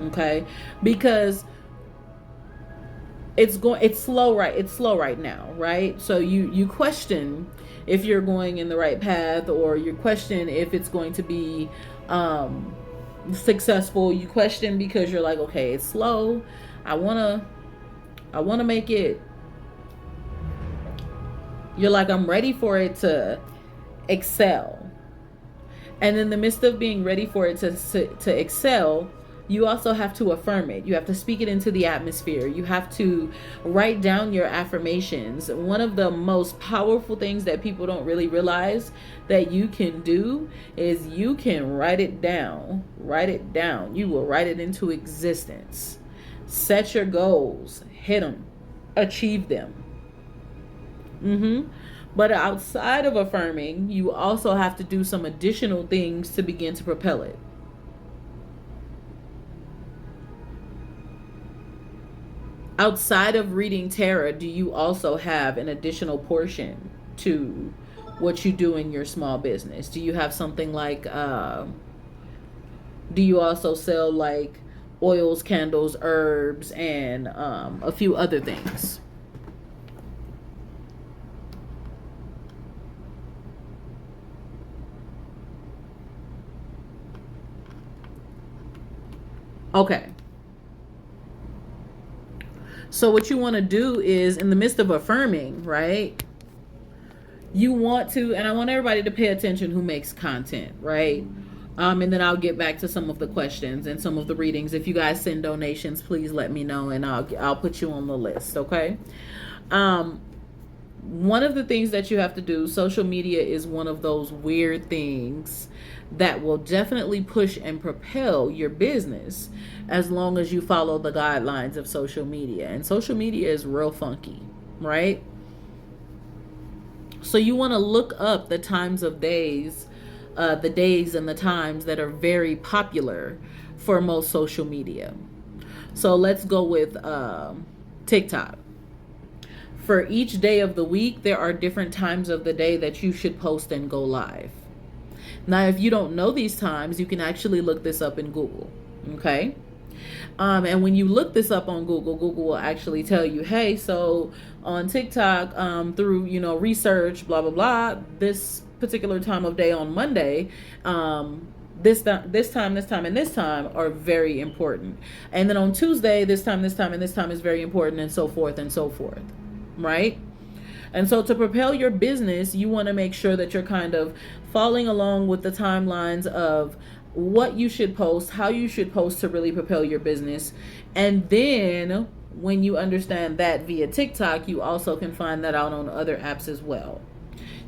Okay? Because it's slow right now, right? So you question if you're going in the right path, or you question if it's going to be successful. You question because you're like, okay, it's slow. I want to make it. You're like, I'm ready for it to excel. And in the midst of being ready for it to excel, you also have to affirm it. You have to speak it into the atmosphere. You have to write down your affirmations. One of the most powerful things that people don't really realize that you can do is you can write it down. Write it down. You will write it into existence. Set your goals. Hit them. Achieve them. But outside of affirming, you also have to do some additional things to begin to propel it. Outside of reading tarot, do you also have an additional portion to what you do in your small business? Do you have something like, do you also sell like oils, candles, herbs, and a few other things? Okay. So what you want to do is, in the midst of affirming, right? You want to, and I want everybody to pay attention who makes content, right? And then I'll get back to some of the questions and some of the readings. If you guys send donations, please let me know, and I'll put you on the list, okay? One of the things that you have to do, social media is one of those weird things that will definitely push and propel your business as long as you follow the guidelines of social media. And social media is real funky, right? So you want to look up the times of days the days and the times that are very popular for most social media. So let's go with TikTok. For each day of the week, there are different times of the day that you should post and go live. Now, if you don't know these times, you can actually look this up in Google. Okay. And when you look this up on Google, Google will actually tell you, hey, so on TikTok, through, research, blah, blah, blah, this particular time of day on Monday, this time, and this time are very important. And then on Tuesday, this time, and this time is very important, and so forth and so forth. Right? And so to propel your business, you want to make sure that you're kind of following along with the timelines of what you should post, how you should post to really propel your business. And then when you understand that via TikTok, you also can find that out on other apps as well.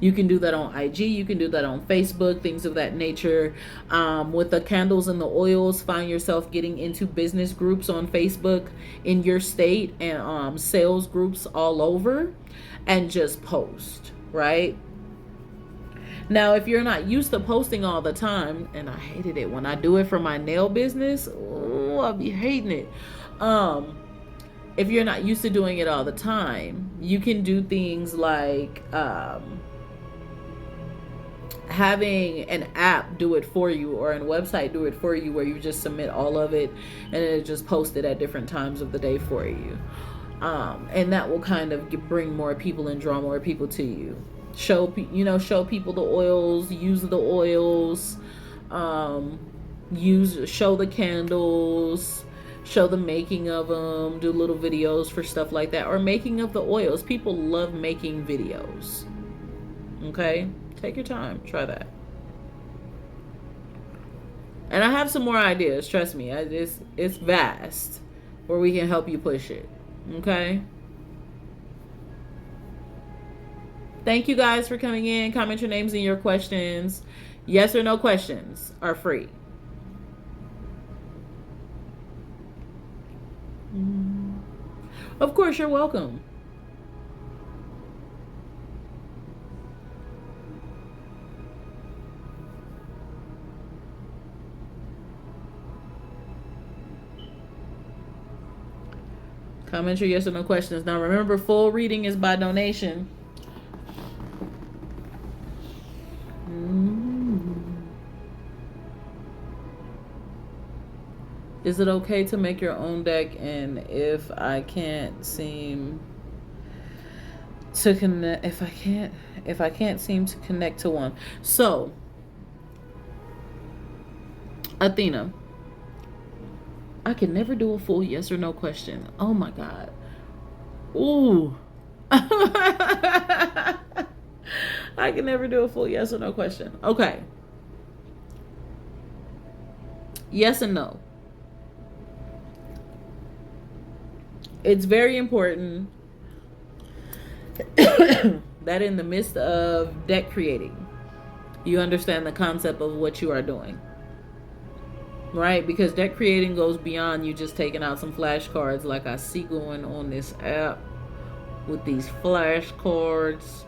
You can do that on IG, you can do that on Facebook, things of that nature. With the candles and the oils, find yourself getting into business groups on Facebook in your state and sales groups all over, and just post, right? Now, if you're not used to posting all the time, and I hated it when I do it for my nail business, oh, I'll be hating it. If you're not used to doing it all the time, you can do things like having an app do it for you, or a website do it for you, where you just submit all of it and it just post it at different times of the day for you. And that will kind of bring more people and draw more people to you. Show people the oils, use the oils, show the candles, show the making of them, do little videos for stuff like that, or making of the oils. People love making videos. Okay, take your time, try that. And I have some more ideas, trust me. It's vast, where we can help you push it. Okay. Thank you guys for coming in. Comment your names and your questions. Yes or no questions are free. Of course, you're welcome. Comment your yes or no questions. Now remember, full reading is by donation. Is it okay to make your own deck? And if I can't seem to connect, if I can't seem to connect to one. So, Athena, I can never do a full yes or no question. Oh my God. Ooh. I can never do a full yes or no question. Okay. Yes and no. It's very important that in the midst of deck creating, you understand the concept of what you are doing. Right? Because deck creating goes beyond you just taking out some flashcards like I see going on this app with these flashcards.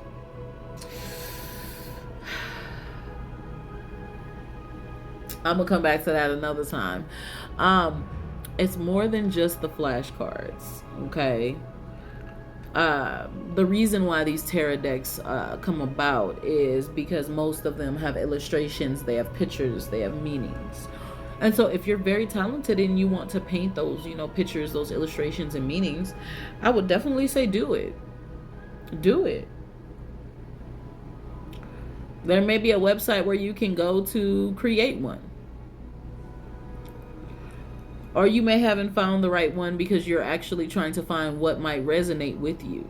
I'm gonna come back to that another time. It's more than just the flashcards, okay? The reason why these tarot decks come about is because most of them have illustrations, they have pictures, they have meanings. And so if you're very talented and you want to paint those, pictures, those illustrations and meanings, I would definitely say do it. Do it. There may be a website where you can go to create one. Or you may haven't found the right one because you're actually trying to find what might resonate with you.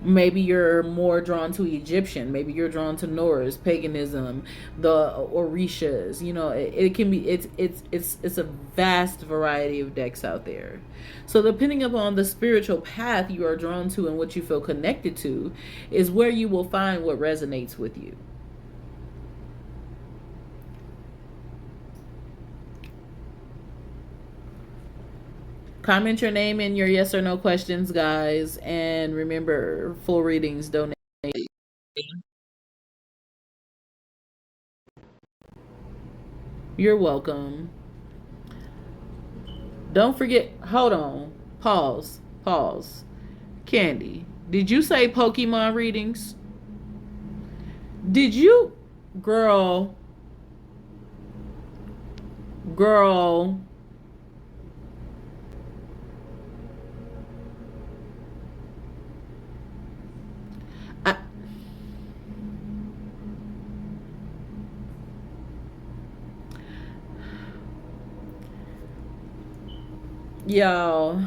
Maybe you're more drawn to Egyptian. Maybe you're drawn to Norse, paganism, the Orishas. It can be. It's a vast variety of decks out there. So depending upon the spiritual path you are drawn to and what you feel connected to, is where you will find what resonates with you. Comment your name and your yes or no questions, guys. And remember, full readings donate. You're welcome. Don't forget, hold on. Pause. Pause. Candy, did you say Pokemon readings? Did you, girl, girl, I, y'all,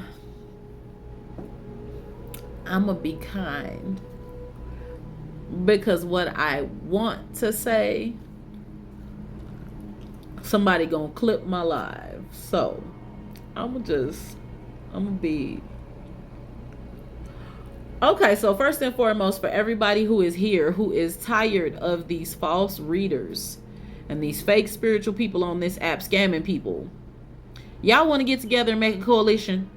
I'm gonna be kind because what I want to say, somebody gonna clip my live. So I'm gonna be okay. So first and foremost, for everybody who is here who is tired of these false readers and these fake spiritual people on this app scamming people, y'all want to get together and make a coalition?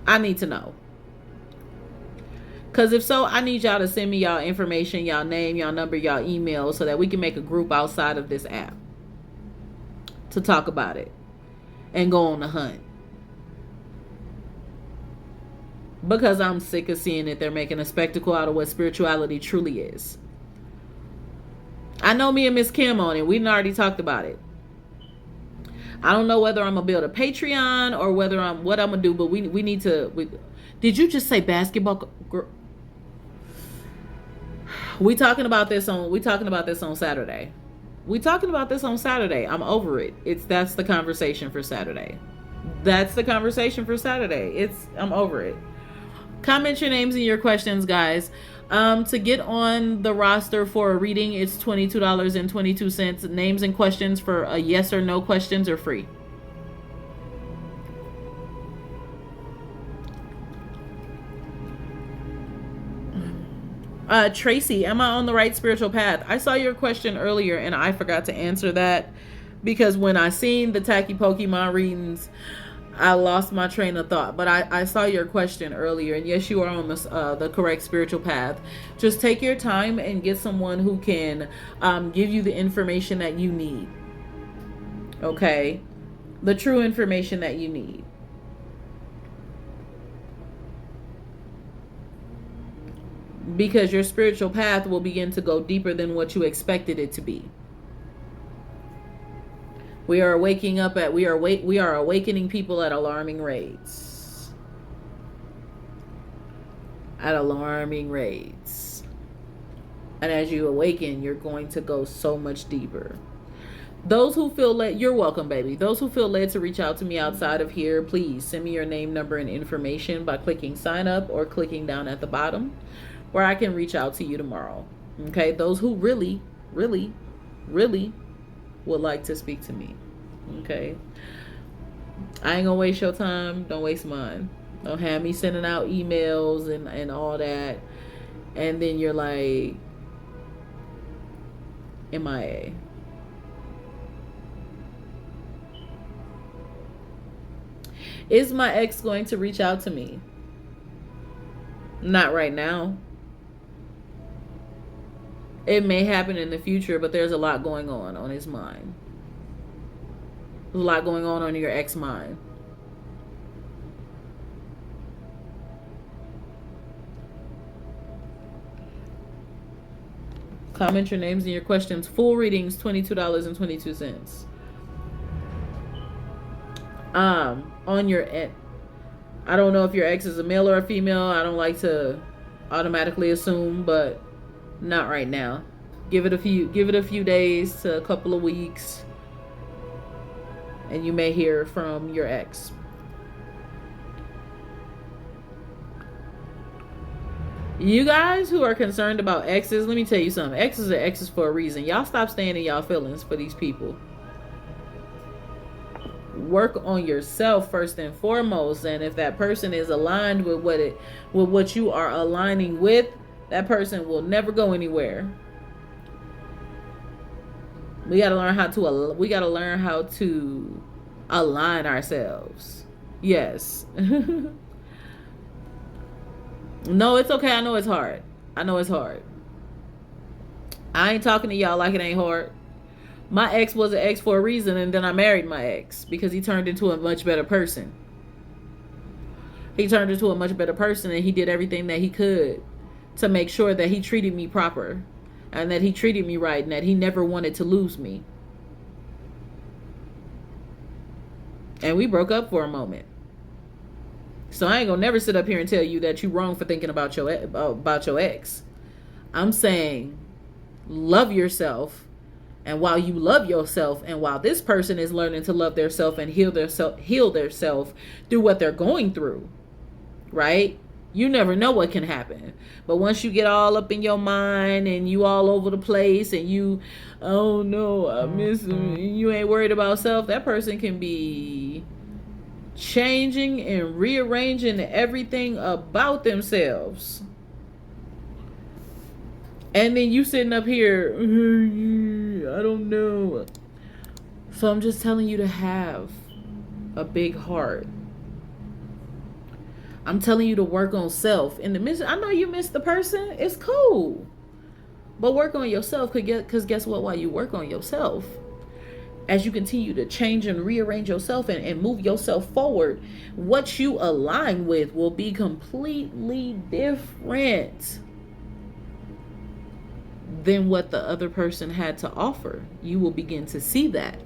I need to know. Because if so, I need y'all to send me y'all information, y'all name, y'all number, y'all email, so that we can make a group outside of this app to talk about it and go on the hunt. Because I'm sick of seeing that they're making a spectacle out of what spirituality truly is. I know me and Miss Kim on it. We already talked about it. I don't know whether I'm gonna build a Patreon or whether what I'm gonna do, but we need to. Did you just say basketball? We talking about this on Saturday. We talking about this on Saturday. I'm over it. That's the conversation for Saturday. That's the conversation for Saturday. I'm over it. Comment your names and your questions, guys. To get on the roster for a reading, it's $22.22. Names and questions for a yes or no questions are free. Tracy, am I on the right spiritual path? I saw your question earlier and I forgot to answer that because when I seen the tacky Pokemon readings, I lost my train of thought. But I saw your question earlier, and yes, you are on the correct spiritual path. Just take your time and get someone who can give you the information that you need. Okay? The true information that you need. Because your spiritual path will begin to go deeper than what you expected it to be. We are awakening people at alarming rates. At alarming rates. And as you awaken, you're going to go so much deeper. Those who feel led, you're welcome, baby. Those who feel led to reach out to me outside of here, please send me your name, number, and information by clicking sign up or clicking down at the bottom where I can reach out to you tomorrow. Okay? Those who really, really, really would like to speak to me. Okay? I ain't gonna waste your time. Don't waste mine. Don't have me sending out emails and all that. And then you're like, MIA. Is my ex going to reach out to me? Not right now. It may happen in the future, but there's a lot going on his mind. There's a lot going on your ex's mind. Comment your names and your questions. Full readings, $22.22. On your ex. I don't know if your ex is a male or a female. I don't like to automatically assume, but not right now. Give it a few days to a couple of weeks, and you may hear from your ex. You guys who are concerned about exes, let me tell you something. Exes are exes for a reason. Y'all stop staying in y'all feelings for these people. Work on yourself first and foremost, and if that person is aligned with what you are aligning with, that person will never go anywhere. We gotta learn how to align ourselves. Yes. No, it's okay. I know it's hard. I ain't talking to y'all like it ain't hard. My ex was an ex for a reason, and then I married my ex because he turned into a much better person. He turned into a much better person, and he did everything that he could to make sure that he treated me proper and that he treated me right and that he never wanted to lose me. And we broke up for a moment. So I ain't gonna never sit up here and tell you that you wrong for thinking about your ex. I'm saying love yourself. And while you love yourself, and while this person is learning to love themselves and heal theirself through what they're going through, right? You never know what can happen. But once you get all up in your mind and you all over the place and you, oh no, I miss him, you ain't worried about self, that person can be changing and rearranging everything about themselves. And then you sitting up here, I don't know. So I'm just telling you to have a big heart. I'm telling you to work on self. In the midst, I know you miss the person. It's cool. But work on yourself, because guess what? While you work on yourself, as you continue to change and rearrange yourself and move yourself forward, what you align with will be completely different than what the other person had to offer. You will begin to see that.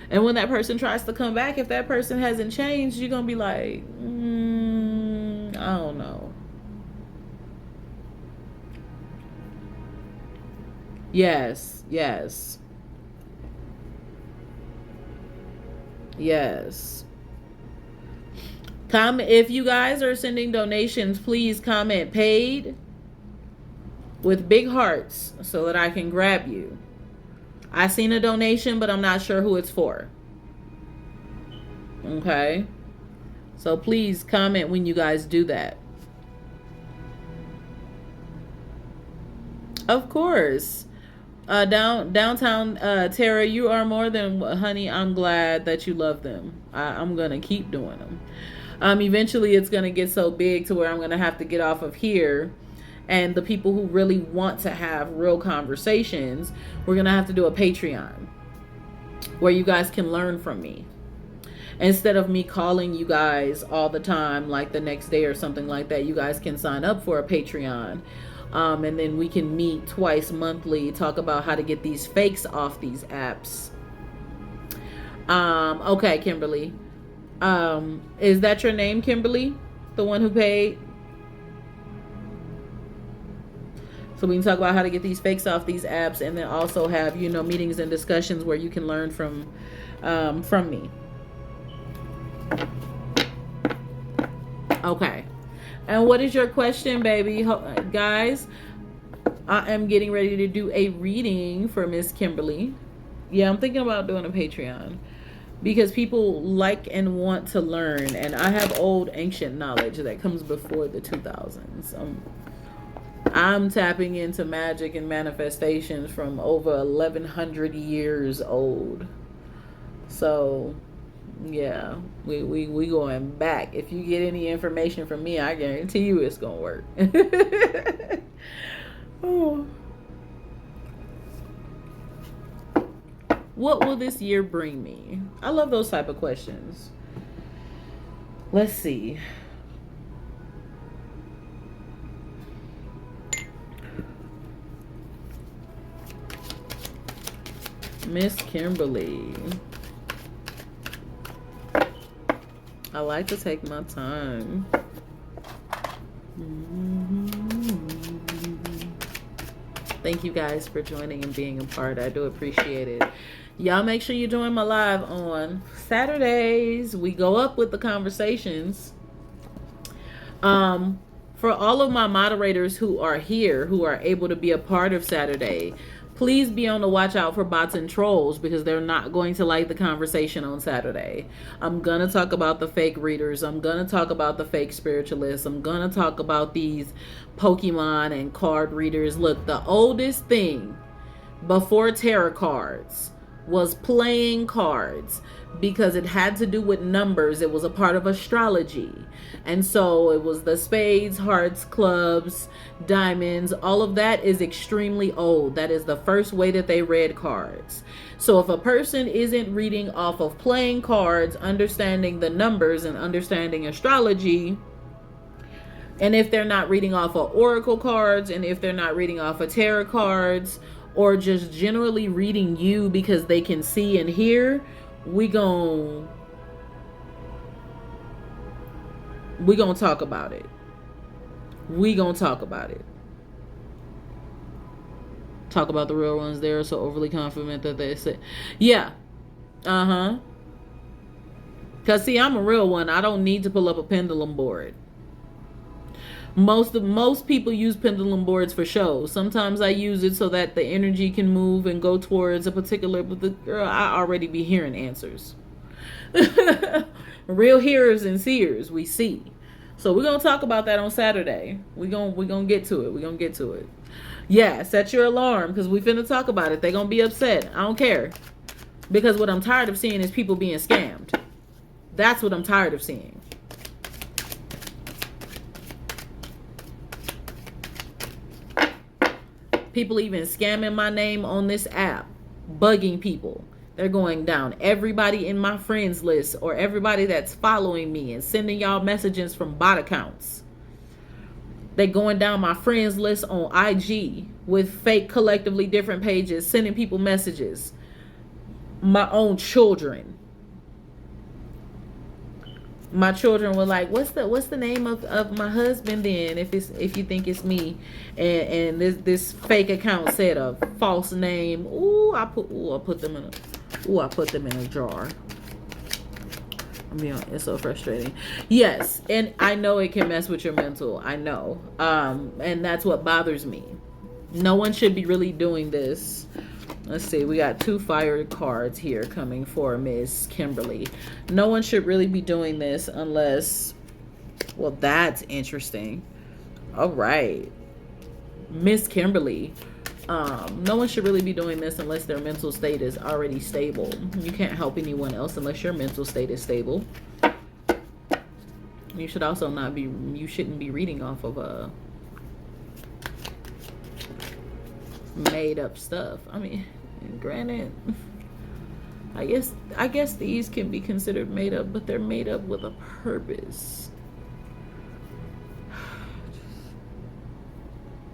And when that person tries to come back, if that person hasn't changed, you're going to be like, I don't know. Yes. Comment if you guys are sending donations, please comment paid with big hearts so that I can grab you. I seen a donation, but I'm not sure who it's for. Okay? So please comment when you guys do that. Of course. Downtown Tara, you are more than, honey, I'm glad that you love them. I'm going to keep doing them. Eventually it's going to get so big to where I'm going to have to get off of here. And the people who really want to have real conversations, we're going to have to do a Patreon where you guys can learn from me. Instead of me calling you guys all the time, like the next day or something like that, you guys can sign up for a Patreon. And then we can meet twice monthly, talk about how to get these fakes off these apps. Okay, Kimberly. Is that your name, Kimberly? The one who paid? So we can talk about how to get these fakes off these apps, and then also have, meetings and discussions where you can learn from me. Okay. And what is your question, baby? Guys, I am getting ready to do a reading for Miss Kimberly. Yeah, I'm thinking about doing a Patreon because people like and want to learn. And I have old ancient knowledge that comes before the 2000s. I'm tapping into magic and manifestations from over 1100 years old. So yeah, we going back. If you get any information from me, I guarantee you it's gonna work. Oh. What will this year bring me? I love those type of questions. Let's see. Miss Kimberly. I like to take my time. Thank you guys for joining and being a part. I do appreciate it. Y'all make sure you join my live on Saturdays. We go up with the conversations. For all of my moderators who are here, who are able to be a part of Saturday, please be on the watch out for bots and trolls because they're not going to like the conversation on Saturday. I'm going to talk about the fake readers. I'm going to talk about the fake spiritualists. I'm going to talk about these Pokemon and card readers. Look, the oldest thing before tarot cards was playing cards because it had to do with numbers. It was a part of astrology. And so it was the spades, hearts, clubs, diamonds. All of that is extremely old. That is the first way that they read cards. So if a person isn't reading off of playing cards, understanding the numbers and understanding astrology, and if they're not reading off of oracle cards, and if they're not reading off of tarot cards, or just generally reading you because they can see and hear, we gon' talk about it. We gonna talk about it. Talk about the real ones. They're so overly confident that they say, yeah, because see, I'm a real one. I don't need to pull up a pendulum board. Most people use pendulum boards for show. Sometimes I use it so that the energy can move and go towards a particular, but girl, I already be hearing answers. Real hearers and seers, we see. So we're gonna talk about that on Saturday. We're gonna get to it. Yeah, set your alarm because we finna talk about it. They're gonna be upset. I don't care. Because what I'm tired of seeing is people being scammed. That's what I'm tired of seeing. People even scamming my name on this app, bugging people. They're going down everybody in my friends list or everybody that's following me and sending y'all messages from bot accounts. They going down my friends list on IG with fake collectively different pages, sending people messages. My own children. My children were like, what's the name of my husband then if you think it's me? And this fake account said a false name. I put them in a jar. It's so frustrating. Yes, and I know it can mess with your mental. I know. And that's what bothers me. No one should be really doing this. Let's see, we got 2 fire cards here coming for Miss Kimberly. No one should really be doing this unless, well, that's interesting. All right. Miss Kimberly. No one should really be doing this unless their mental state is already stable. You can't help anyone else unless your mental state is stable. You should also you shouldn't be reading off of made up stuff. I mean, granted, I guess these can be considered made up, but they're made up with a purpose.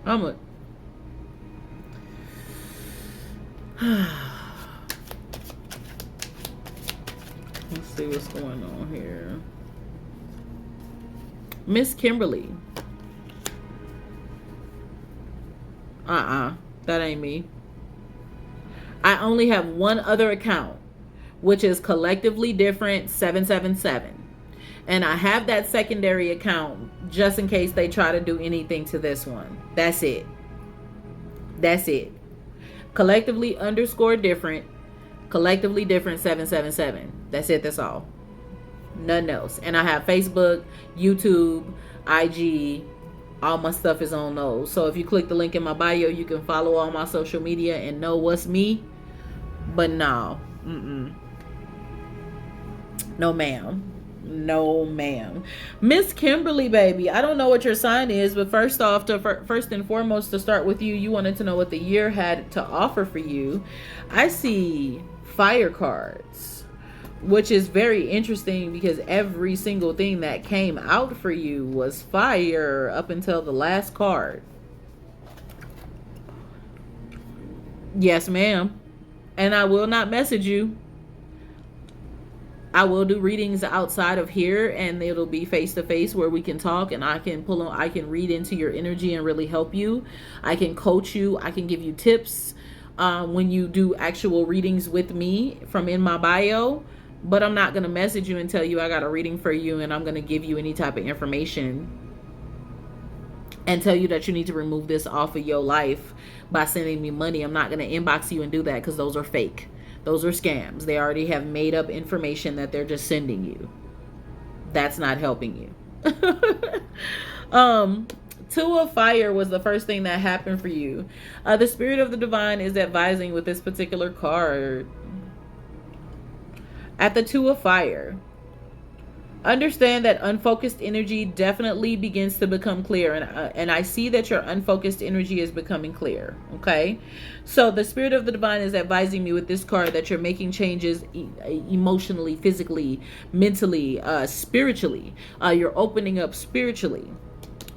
Let's see what's going on here. Miss Kimberly. That ain't me. I only have one other account, which is collectively different 777. And I have that secondary account just in case they try to do anything to this one. That's it. Collectively _different. Collectively different 777. That's it. That's all. Nothing else. And I have Facebook, YouTube, IG. All my stuff is on those. So if you click the link in my bio, you can follow all my social media and know what's me. But no. No, ma'am. No, ma'am. Miss Kimberly, baby. I don't know what your sign is, but first and foremost, to start with you wanted to know what the year had to offer for you. I see fire cards, which is very interesting because every single thing that came out for you was fire up until the last card. Yes, ma'am. And I will not message you. I will do readings outside of here, and it'll be face to face where we can talk and I can read into your energy and really help you. I can coach you. I can give you tips when you do actual readings with me from in my bio. But I'm not going to message you and tell you I got a reading for you and I'm going to give you any type of information and tell you that you need to remove this off of your life by sending me money. I'm not going to inbox you and do that because those are fake. Those are scams. They already have made up information that they're just sending you. That's not helping you. 2 of fire was the first thing that happened for you. The spirit of the divine is advising with this particular card. At the Two of Fire, understand that unfocused energy definitely begins to become clear, and I see that your unfocused energy is becoming clear. Okay, so the Spirit of the Divine is advising me with this card that you're making changes emotionally, physically, mentally, spiritually. You're opening up spiritually.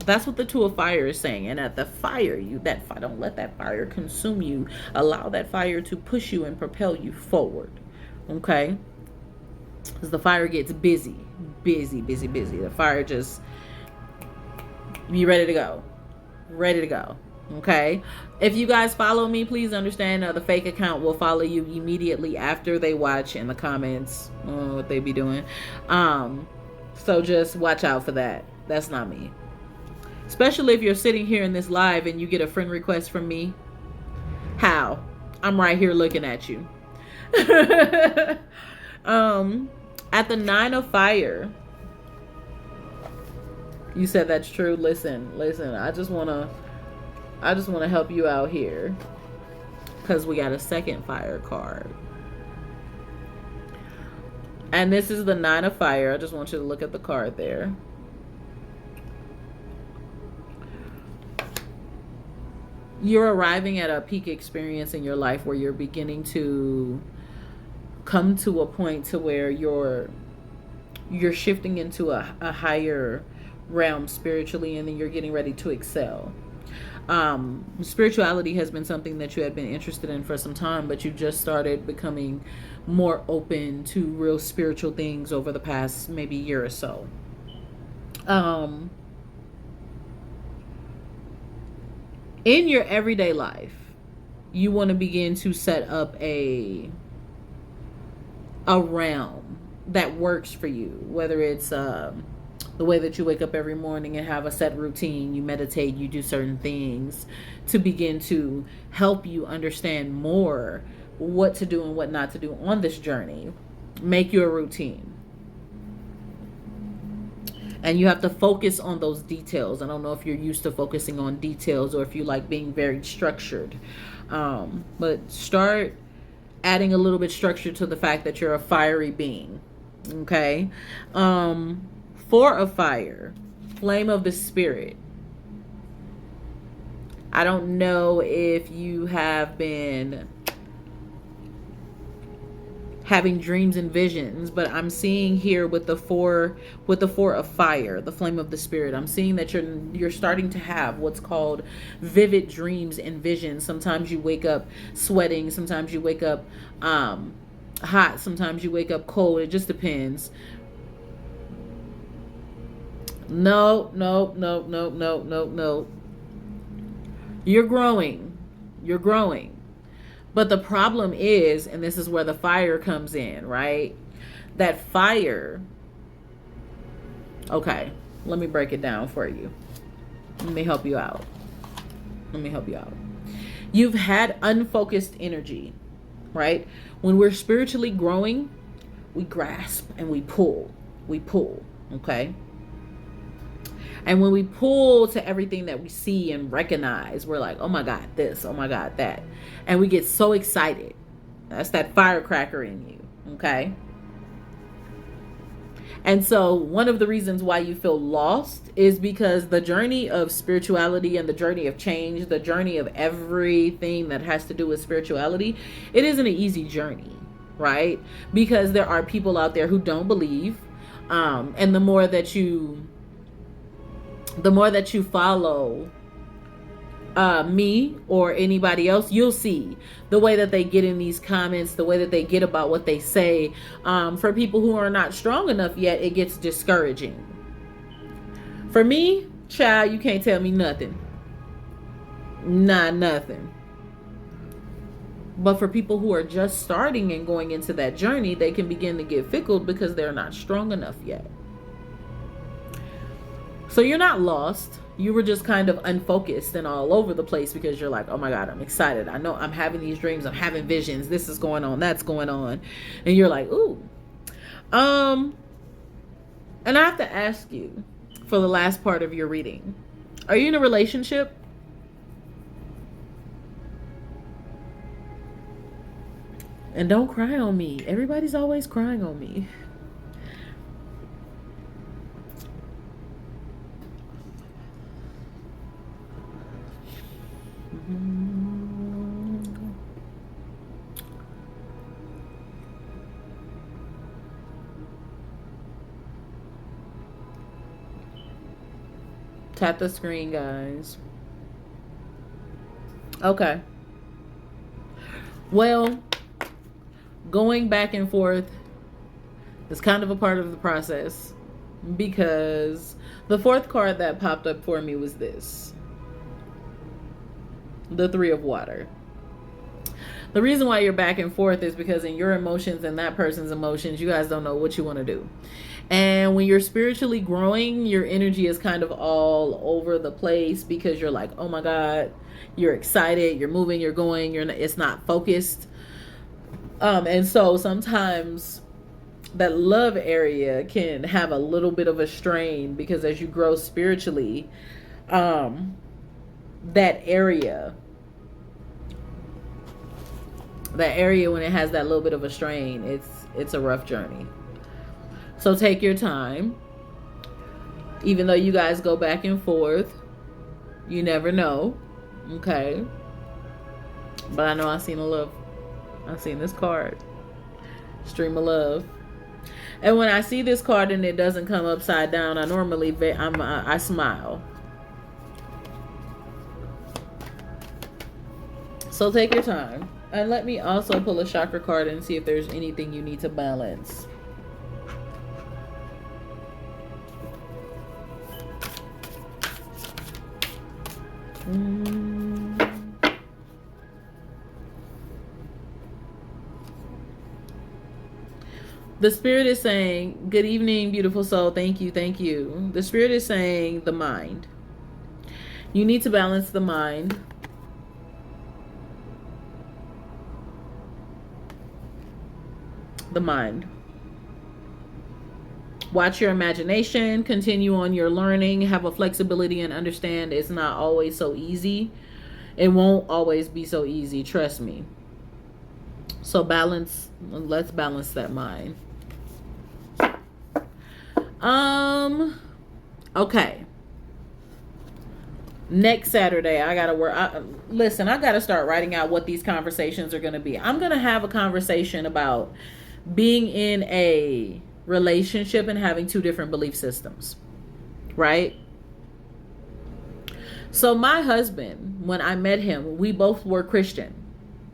That's what the Two of Fire is saying. And at the fire, don't let that fire consume you. Allow that fire to push you and propel you forward. Okay, because the fire gets busy. The fire just be ready to go. Okay, if you guys follow me, please understand the fake account will follow you immediately after they watch in the comments what they be doing. So just watch out for that. That's not me. Especially if you're sitting here in this live and you get a friend request from me. How? I'm right here looking at you. At the Nine of Fire, you said that's true. Listen. I just wanna help you out here because we got a second fire card, and this is the Nine of Fire. I just want you to look at the card there. You're arriving at a peak experience in your life where you're beginning to come to a point to where you're shifting into a higher realm spiritually, and then you're getting ready to excel. Spirituality has been something that you had been interested in for some time, but you just started becoming more open to real spiritual things over the past maybe year or so. In your everyday life, you want to begin to set up a realm that works for you, whether it's the way that you wake up every morning and have a set routine, you meditate, you do certain things to begin to help you understand more what to do and what not to do on this journey. Make your routine. And you have to focus on those details. I don't know if you're used to focusing on details or if you like being very structured. But start adding a little bit structure to the fact that you're a fiery being. Okay. Four of Fire, Flame of the Spirit. I don't know if you have been having dreams and visions, but I'm seeing here with the four of Fire, the Flame of the Spirit, I'm seeing that you're starting to have what's called vivid dreams and visions. Sometimes you wake up sweating, sometimes you wake up hot, sometimes you wake up cold. It just depends. No. You're growing. But the problem is, and this is where the fire comes in, right? That fire. Okay, let me break it down for you. Let me help you out. You've had unfocused energy, right? When we're spiritually growing, we grasp and we pull, okay? And when we pull to everything that we see and recognize, we're like, oh my God, this, oh my God, that. And we get so excited. That's that firecracker in you, okay? And so one of the reasons why you feel lost is because the journey of spirituality and the journey of change, the journey of everything that has to do with spirituality, it isn't an easy journey, right? Because there are people out there who don't believe. And the more that you follow me or anybody else, you'll see the way that they get in these comments, the way that they get about what they say. For people who are not strong enough yet, it gets discouraging. For me, child, you can't tell me nothing. Nothing. But for people who are just starting and going into that journey, they can begin to get fickle because they're not strong enough yet. So you're not lost. You were just kind of unfocused and all over the place because you're like, oh my God, I'm excited. I know I'm having these dreams. I'm having visions. This is going on. That's going on. And you're like, ooh. And I have to ask you for the last part of your reading. Are you in a relationship? And don't cry on me. Everybody's always crying on me. Tap the screen, guys. Okay. Well, going back and forth is kind of a part of the process, because the fourth card that popped up for me was this, the Three of Water. The reason why you're back and forth is because in your emotions and that person's emotions, you guys don't know what you want to do. And when you're spiritually growing, your energy is kind of all over the place, because you're like, oh my God, you're excited, you're moving, you're going, it's not focused. And so sometimes that love area can have a little bit of a strain, because as you grow spiritually, that area when it has that little bit of a strain, it's a rough journey. So take your time. Even though you guys go back and forth, you never know. Okay. But I know I've seen this card, Stream of Love. And when I see this card and it doesn't come upside down, I normally I smile. So take your time. And let me also pull a chakra card and see if there's anything you need to balance. The Spirit is saying, good evening, beautiful soul. Thank you, thank you. The Spirit is saying the mind. You need to balance the mind. The mind. Watch your imagination, continue on your learning, have a flexibility, and understand it's not always so easy. It won't always be so easy, trust me. So let's balance that mind. Okay. Next Saturday, I gotta work. Listen, I gotta start writing out what these conversations are gonna be. I'm gonna have a conversation about being in a relationship and having two different belief systems, right? So my husband, when I met him, we both were Christian.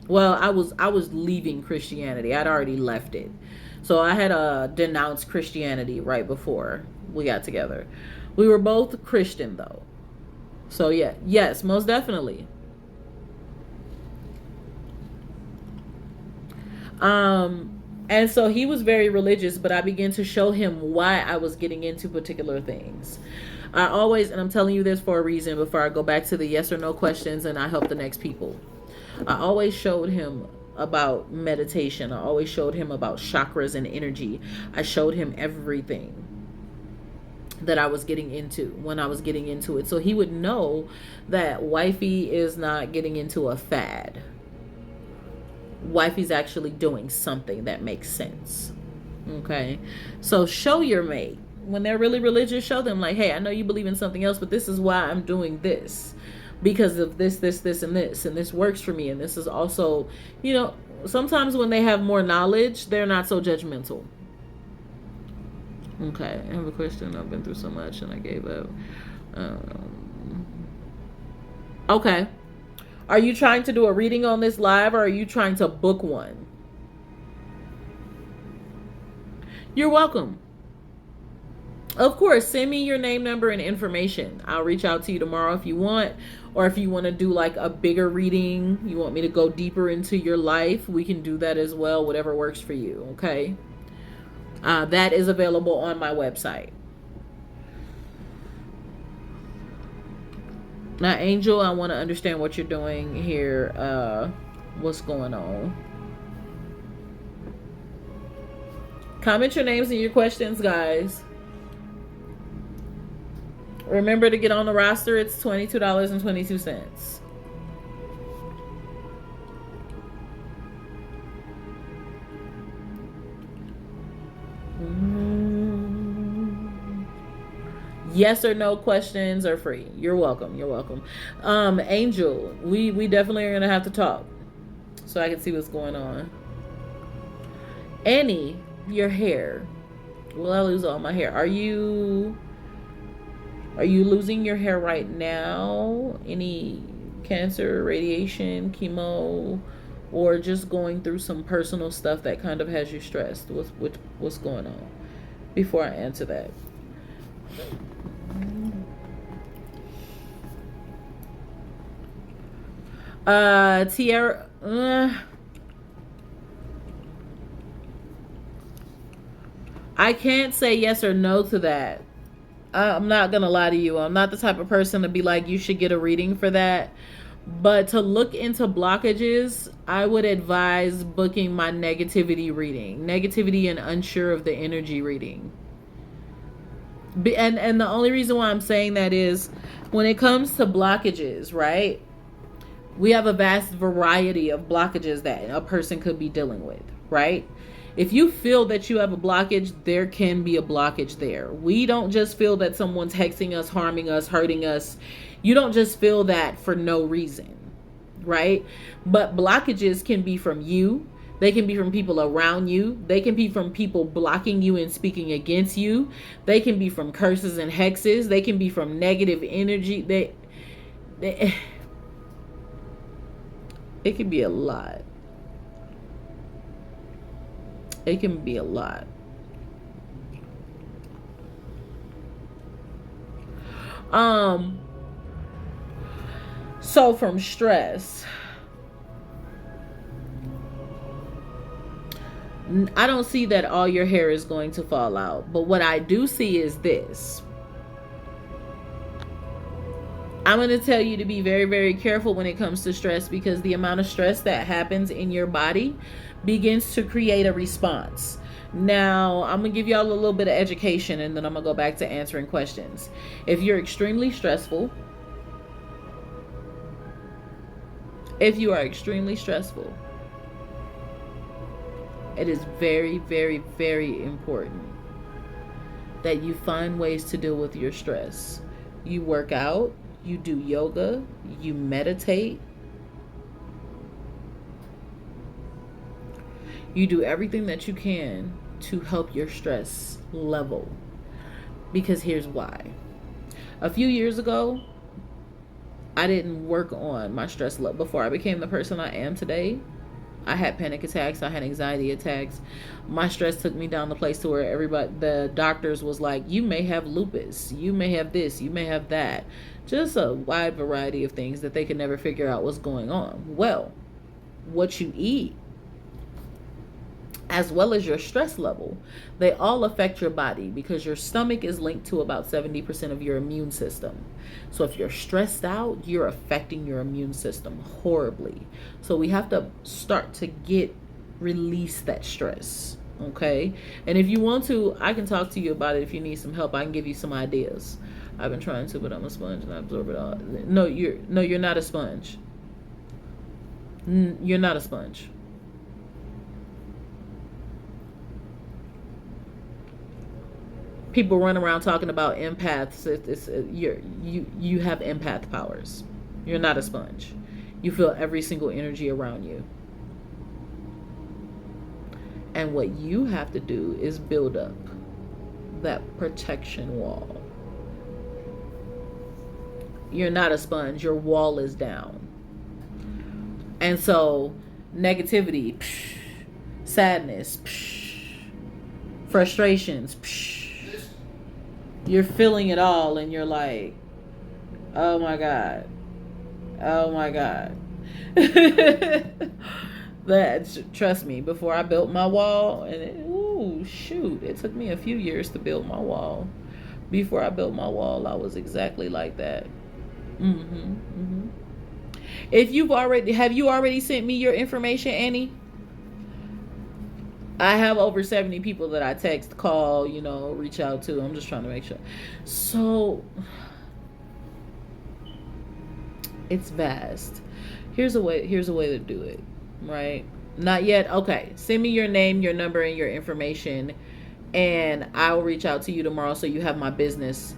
Well, I was leaving Christianity. I'd already left it. So I had denounced Christianity right before we got together. We were both Christian though. So yeah, yes, most definitely. And so he was very religious, but I began to show him why I was getting into particular things. I always, and I'm telling you this for a reason before I go back to the yes or no questions and I help the next people. I always showed him about meditation. I always showed him about chakras and energy. I showed him everything that I was getting into when I was getting into it. So he would know that wifey is not getting into a fad. Wifey's actually doing something that makes sense. Okay. So show your mate. When they're really religious, show them like, hey, I know you believe in something else, but this is why I'm doing this. Because of this, and this. And this works for me. And this is also, sometimes when they have more knowledge, they're not so judgmental. Okay. I have a question. I've been through so much and I gave up. Okay. Are you trying to do a reading on this live, or are you trying to book one? You're welcome. Of course, send me your name, number, and information. I'll reach out to you tomorrow if you want, or if you want to do like a bigger reading, you want me to go deeper into your life, we can do that as well, whatever works for you, okay? That is available on my website. Now, Angel, I want to understand what you're doing here. What's going on? Comment your names and your questions, guys. Remember to get on the roster. It's $22.22. Yes or no questions are free. You're welcome. You're welcome. Angel, we definitely are gonna have to talk so I can see what's going on. Annie, your hair. Will I lose all my hair? Are you losing your hair right now? Any cancer, radiation, chemo, or just going through some personal stuff that kind of has you stressed? What's going on? Before I answer that. Tiara, I can't say yes or no to that. I'm not gonna lie to you. I'm not the type of person to be like, you should get a reading for that. But to look into blockages, I would advise booking my negativity reading. Negativity and unsure of the energy reading. And the only reason why I'm saying that is when it comes to blockages, right? We have a vast variety of blockages that a person could be dealing with, right? If you feel that you have a blockage, there can be a blockage there. We don't just feel that someone's hexing us, harming us, hurting us. You don't just feel that for no reason, right? But blockages can be from you. They can be from people around you. They can be from people blocking you and speaking against you. They can be from curses and hexes. They can be from negative energy. It can be a lot. It can be a lot. So from stress, I don't see that all your hair is going to fall out. But what I do see is this. I'm going to tell you to be very, very careful when it comes to stress, because the amount of stress that happens in your body begins to create a response. Now, I'm going to give y'all a little bit of education, and then I'm going to go back to answering questions. If you're extremely stressful, it is very, very, very important that you find ways to deal with your stress. You work out, you do yoga, you meditate, you do everything that you can to help your stress level. Because here's why. A few years ago, I didn't work on my stress level. Before I became the person I am today, I had panic attacks, I had anxiety attacks. My stress took me down the place to where the doctors was like, you may have lupus, you may have this, you may have that. Just a wide variety of things that they could never figure out what's going on. Well, what you eat, as well as your stress level, they all affect your body, because your stomach is linked to about 70% of your immune system. So if you're stressed out, you're affecting your immune system horribly. So we have to start to release that stress. Okay. And if you want to, I can talk to you about it. If you need some help, I can give you some ideas. I've been trying to, but I'm a sponge and I absorb it all. No, you're not a sponge. You're not a sponge. People run around talking about empaths. You have empath powers. You're not a sponge. You feel every single energy around you. And what you have to do is build up that protection wall. You're not a sponge. Your wall is down. And so negativity, sadness, frustrations, you're feeling it all, and you're like, oh my God. Oh my God. Trust me, before I built my wall, and it took me a few years to build my wall. Before I built my wall, I was exactly like that. Have you already sent me your information, Annie? I have over 70 people that I text, call, reach out to. I'm just trying to make sure. So it's vast. Here's a way to do it, right? Not yet. Okay. Send me your name, your number, and your information, and I'll reach out to you tomorrow so you have my business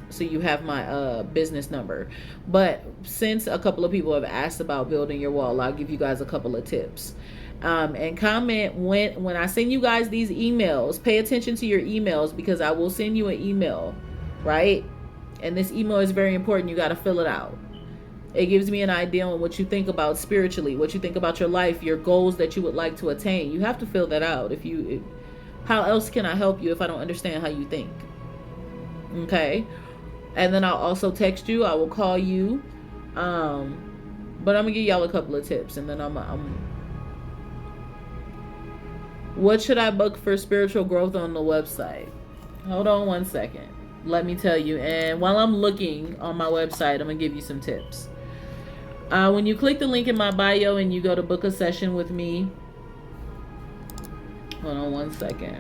business number. But since a couple of people have asked about building your wall, I'll give you guys a couple of tips. And comment when I send you guys these emails. Pay attention to your emails, because I will send you an email, right? And this email is very important. You got to fill it out. It gives me an idea on what you think about spiritually, what you think about your life, your goals that you would like to attain. You have to fill that out. How else can I help you if I don't understand how you think? Okay. And then I'll also text you. I will call you. But I'm gonna give y'all a couple of tips, and then what should I book for spiritual growth on the website? Hold on one second. Let me tell you. And while I'm looking on my website, I'm gonna give you some tips. When you click the link in my bio and you go to book a session with me, hold on one second.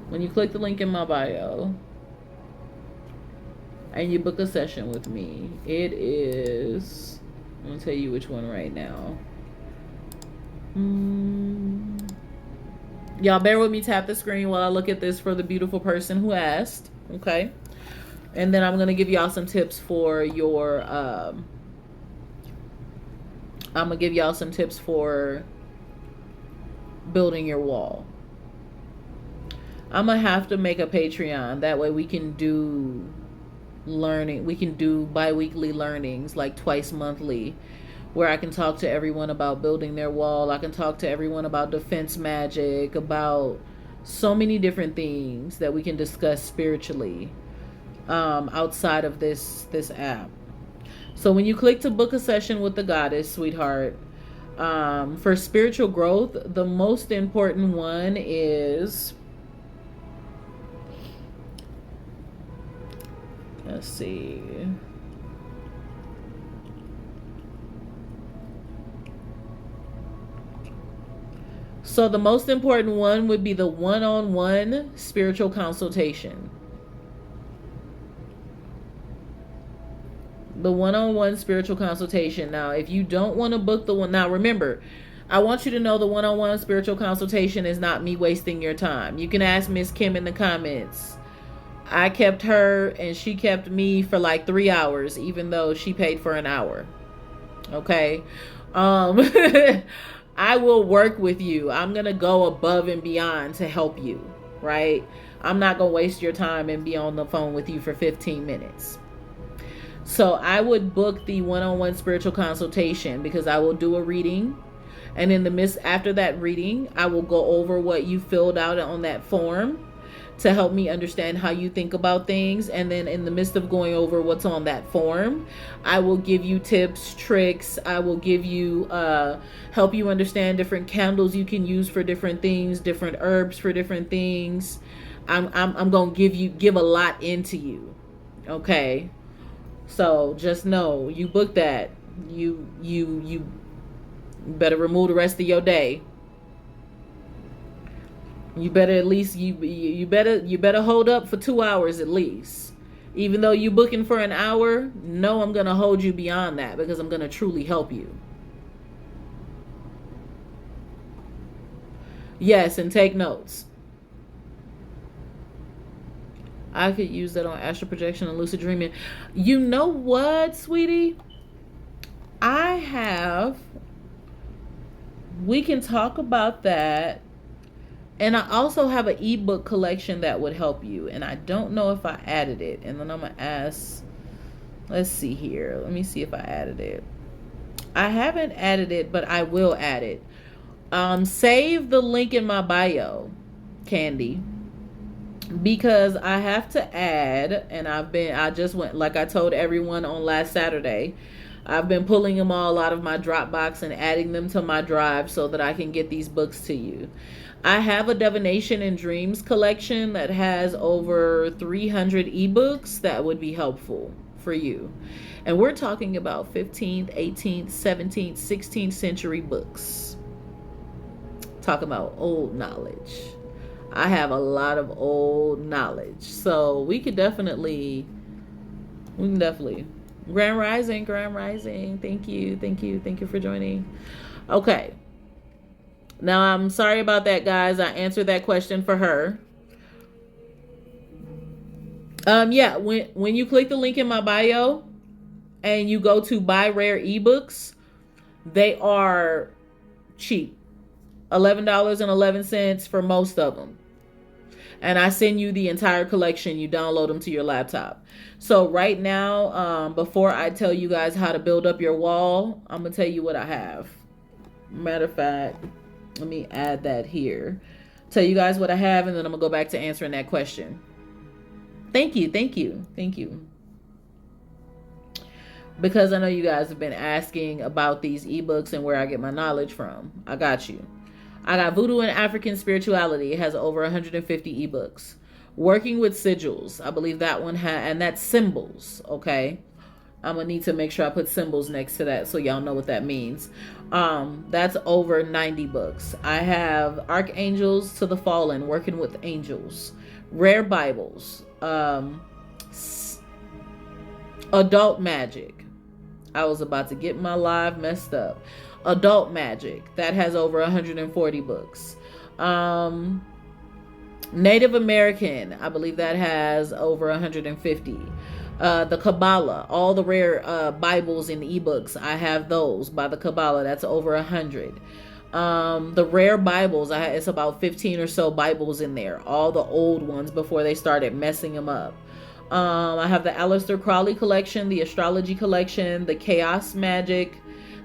When you click the link in my bio and you book a session with me, it is, I'm going to tell you which one right now. Y'all bear with me, tap the screen while I look at this for the beautiful person who asked. Okay. And then I'm going to give y'all some tips for your, I'm going to give y'all some tips for building your wall. I'm gonna have to make a Patreon. That way we can do learning. We can do bi-weekly learnings, like twice monthly, where I can talk to everyone about building their wall. I can talk to everyone about defense magic, about so many different things that we can discuss spiritually outside of this app. So when you click to book a session with the goddess, sweetheart, for spiritual growth, the most important one is, let's see, so the most important one would be the one-on-one spiritual consultation. The one-on-one spiritual consultation. Now, if you don't want to book the one, now remember, I want you to know the one-on-one spiritual consultation is not me wasting your time. You can ask Miss Kim in the comments. I kept her and she kept me for like 3 hours, even though she paid for an hour. Okay. I will work with you. I'm going to go above and beyond to help you, right? I'm not going to waste your time and be on the phone with you for 15 minutes. So I would book the one-on-one spiritual consultation, because I will do a reading. And in the midst, after that reading, I will go over what you filled out on that form to help me understand how you think about things. And then in the midst of going over what's on that form, I will give you tips, tricks. I will give you, help you understand different candles you can use for different things, different herbs for different things. I'm going to give a lot into you. Okay. So just know, you book that, you better remove the rest of your day. You better at least you better hold up for 2 hours at least. Even though you booking for an hour, no, I'm gonna hold you beyond that, because I'm gonna truly help you. Yes, and take notes. I could use that on astral projection and lucid dreaming. You know what, sweetie? We can talk about that. And I also have an ebook collection that would help you. And I don't know if I added it. And then I'm going to ask, let's see here. Let me see if I added it. I haven't added it, but I will add it. Save the link in my bio, Candy. Because I have to add, and I just went, like I told everyone on last Saturday, I've been pulling them all out of my Dropbox and adding them to my drive so that I can get these books to you. I have a Divination and Dreams collection that has over 300 ebooks that would be helpful for you. And we're talking about 15th, 18th, 17th, 16th century books. Talking about old knowledge. I have a lot of old knowledge. So we can definitely. Grand Rising. Thank you for joining. Okay. Now, I'm sorry about that, guys. I answered that question for her. Yeah, when you click the link in my bio and you go to buy rare ebooks, they are cheap. $11.11 for most of them. And I send you the entire collection. You download them to your laptop. So right now, before I tell you guys how to build up your wall, I'm gonna tell you what I have. Matter of fact, let me add that here. Tell you guys what I have, and then I'm gonna go back to answering that question. Thank you, thank you, thank you. Because I know you guys have been asking about these ebooks and where I get my knowledge from. I got you. I got Voodoo and African Spirituality. It has over 150 ebooks. Working with Sigils. I believe that one and that's symbols, okay? I'm gonna need to make sure I put symbols next to that so y'all know what that means. That's over 90 books. I have Archangels to the Fallen, Working with Angels. Rare Bibles. Adult Magic. I was about to get my live messed up. Adult Magic. That has over 140 books. Native American. I believe that has over 150. The Kabbalah. All the rare Bibles and ebooks. I have those by the Kabbalah. That's over 100. The rare Bibles. It's about 15 or so Bibles in there. All the old ones before they started messing them up. I have the Aleister Crowley collection, the Astrology collection, the Chaos Magic,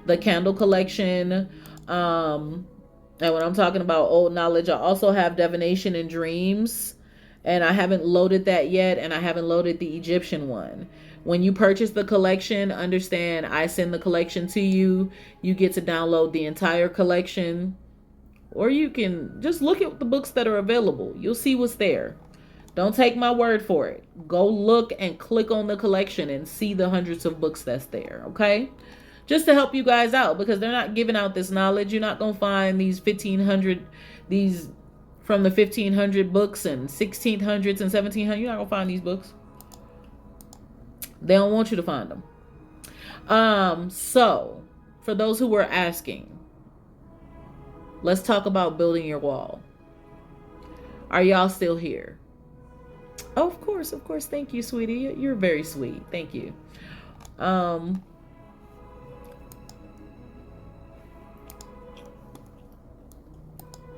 the Candle collection. And when I'm talking about old knowledge, I also have Divination and Dreams. And I haven't loaded that yet. And I haven't loaded the Egyptian one. When you purchase the collection, understand I send the collection to you. You get to download the entire collection. Or you can just look at the books that are available. You'll see what's there. Don't take my word for it. Go look and click on the collection and see the hundreds of books that's there, okay? Just to help you guys out, because they're not giving out this knowledge. You're not going to find these 1,500, these from the 1,500 books and 1,600s and 1,700. You're not going to find these books. They don't want you to find them. So, for those who were asking, let's talk about building your wall. Are y'all still here? Oh, of course. Thank you, sweetie. You're very sweet. Thank you.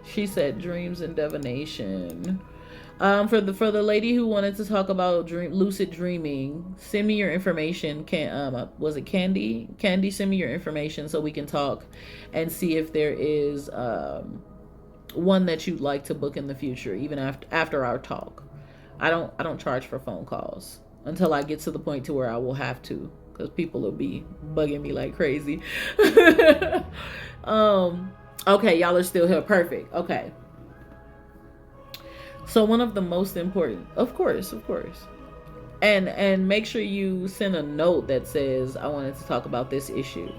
She said dreams and divination. For the lady who wanted to talk about lucid dreaming, send me your information. Was it Candy? Candy, send me your information so we can talk and see if there is one that you'd like to book in the future, even after our talk. I don't charge for phone calls until I get to the point to where I will have to, because people will be bugging me like crazy. Okay, y'all are still here. Perfect. Okay. So one of the most important, of course. And make sure you send a note that says, I wanted to talk about this issue.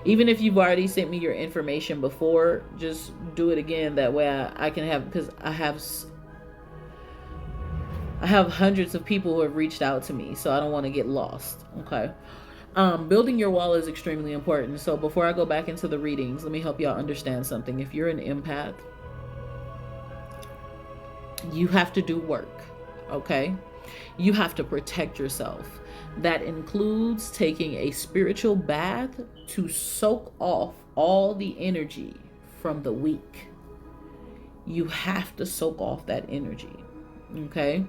Even if you've already sent me your information before, just do it again. That way I can have, because I have hundreds of people who have reached out to me, so I don't want to get lost. Okay. Building your wall is extremely important. So before I go back into the readings, let me help y'all understand something. If you're an empath, you have to do work. Okay. You have to protect yourself. That includes taking a spiritual bath to soak off all the energy from the weak. You have to soak off that energy. Okay.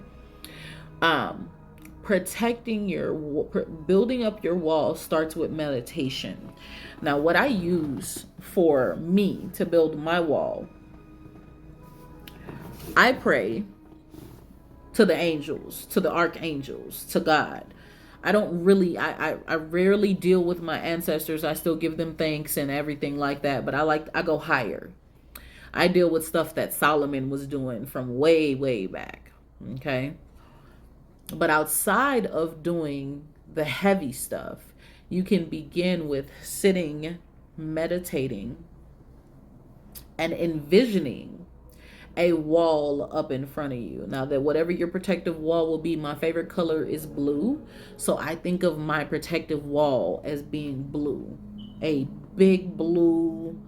Building up your wall starts with meditation. Now, what I use for me to build my wall, I pray to the angels, to the archangels, to God. I rarely deal with my ancestors. I still give them thanks and everything like that, but I go higher. I deal with stuff that Solomon was doing from way, way back. Okay. But outside of doing the heavy stuff, you can begin with sitting, meditating, and envisioning a wall up in front of you. Now, that whatever your protective wall will be, my favorite color is blue. So I think of my protective wall as being blue. A big blue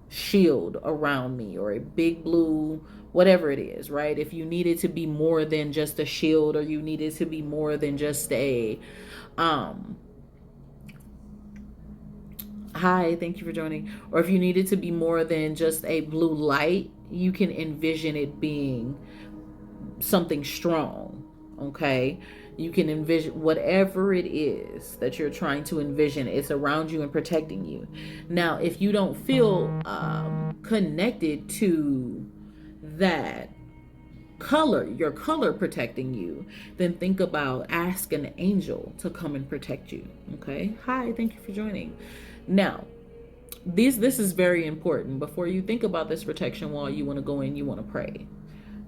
shield around me, or a big blue whatever it is, right? If you need it to be more than just a shield, or you need it to be more than just a hi, thank you for joining. Or if you need it to be more than just a blue light, you can envision it being something strong. Okay, you can envision whatever it is that you're trying to envision. It's around you and protecting you. Now, if you don't feel connected to that color, your color protecting you, then think about ask an angel to come and protect you. Okay, hi, thank you for joining. Now, this is very important. Before you think about this protection wall, you want to go in, you want to pray.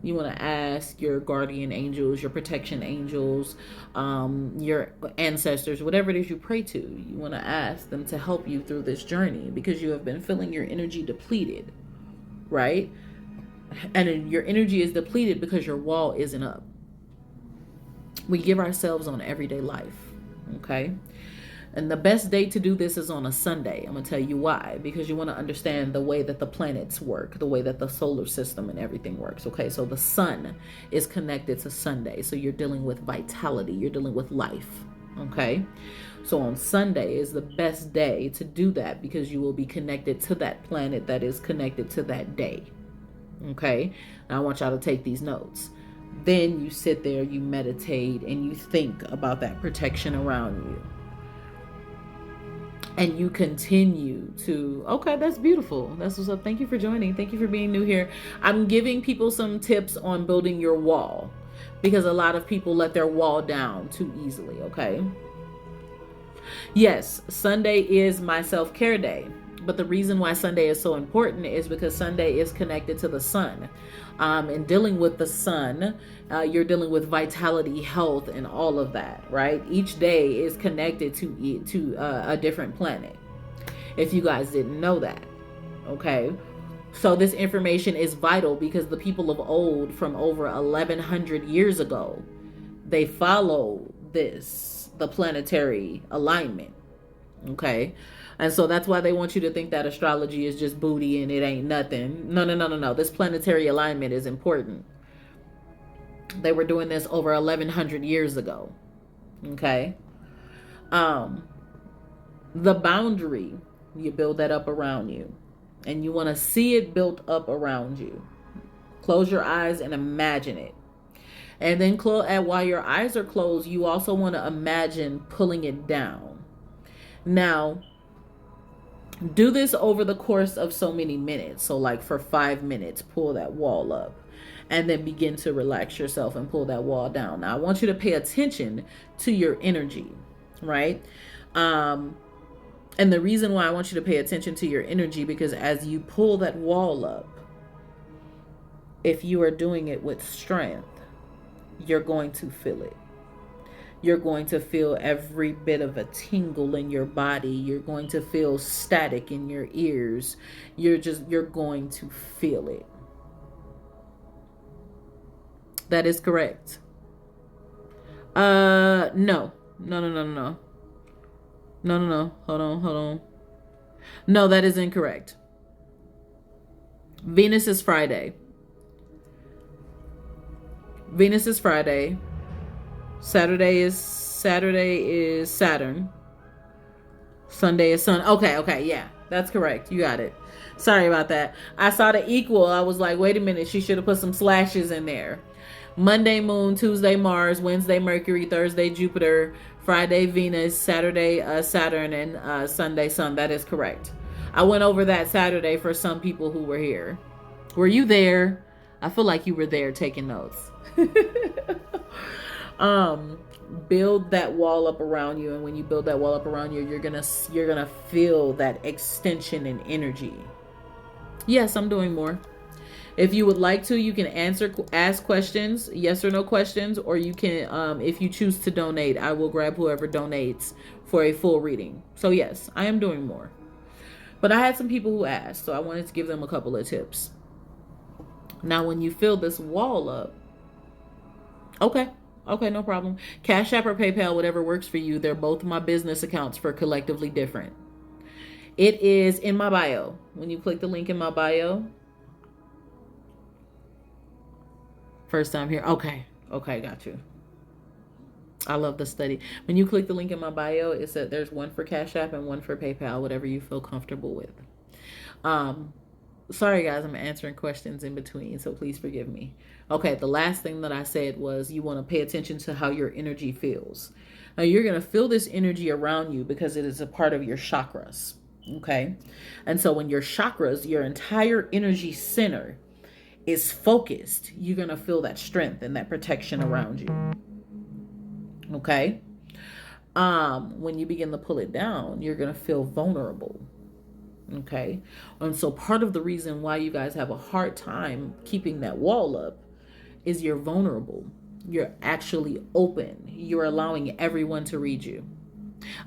You want to ask your guardian angels, your protection angels, your ancestors, whatever it is you pray to. You want to ask them to help you through this journey, because you have been feeling your energy depleted, right? And your energy is depleted because your wall isn't up. We give ourselves on everyday life, okay? And the best day to do this is on a Sunday. I'm going to tell you why. Because you want to understand the way that the planets work, the way that the solar system and everything works. Okay, so the sun is connected to Sunday. So you're dealing with vitality. You're dealing with life. Okay, so on Sunday is the best day to do that, because you will be connected to that planet that is connected to that day. Okay, now I want y'all to take these notes. Then you sit there, you meditate, and you think about that protection around you. And you continue to, okay, that's beautiful. That's what's up. Thank you for joining. Thank you for being new here. I'm giving people some tips on building your wall, because a lot of people let their wall down too easily, okay? Yes, Sunday is my self-care day. But the reason why Sunday is so important is because Sunday is connected to the sun. And dealing with the sun, you're dealing with vitality, health, and all of that, right? Each day is connected to a different planet. If you guys didn't know that, okay? So this information is vital, because the people of old, from over 1100 years ago, they follow the planetary alignment, okay? And so that's why they want you to think that astrology is just booty and it ain't nothing. No. This planetary alignment is important. They were doing this over 1100 years ago. Okay. The boundary, you build that up around you. And you want to see it built up around you. Close your eyes and imagine it. And then while your eyes are closed, you also want to imagine pulling it down. Now, do this over the course of so many minutes. So like for 5 minutes, pull that wall up, and then begin to relax yourself and pull that wall down. Now I want you to pay attention to your energy, right? And the reason why I want you to pay attention to your energy, because as you pull that wall up, if you are doing it with strength, you're going to feel it. You're going to feel every bit of a tingle in your body. You're going to feel static in your ears. You're going to feel it. That is correct. No. No. Hold on. No, that is incorrect. Venus is Friday. Saturday is Saturn. Sunday is Sun. Okay, yeah, that's correct. You got it. Sorry about that. I saw the equal. I was like, wait a minute, she should have put some slashes in there. Monday Moon, Tuesday Mars, Wednesday Mercury, Thursday Jupiter, Friday Venus, Saturday Saturn, and Sunday Sun. That is correct. I went over that Saturday for some people who were here. Were you there? I feel like you were there taking notes. Build that wall up around you, and when you build that wall up around you, you're gonna feel that extension in energy. Yes, I'm doing more. If you would like to, you can ask questions, yes or no questions, or you can, if you choose to donate, I will grab whoever donates for a full reading. So yes, I am doing more. But I had some people who asked, so I wanted to give them a couple of tips. Now, when you fill this wall up, okay, no problem. Cash App or PayPal, whatever works for you. They're both my business accounts for Collectively Different. It is in my bio. When you click the link in my bio, First time here. Okay. Okay, got you. I love the study. When you click the link in my bio, it said there's one for Cash App and one for PayPal, whatever you feel comfortable with. Sorry guys, I'm answering questions in between, so please forgive me. Okay, the last thing that I said was you want to pay attention to how your energy feels. Now you're going to feel this energy around you because it is a part of your chakras. Okay. And so when your chakras, your entire energy center is focused, you're going to feel that strength and that protection around you. Okay. When you begin to pull it down, you're going to feel vulnerable. Okay. And so part of the reason why you guys have a hard time keeping that wall up is you're vulnerable. You're actually open. You're allowing everyone to read you.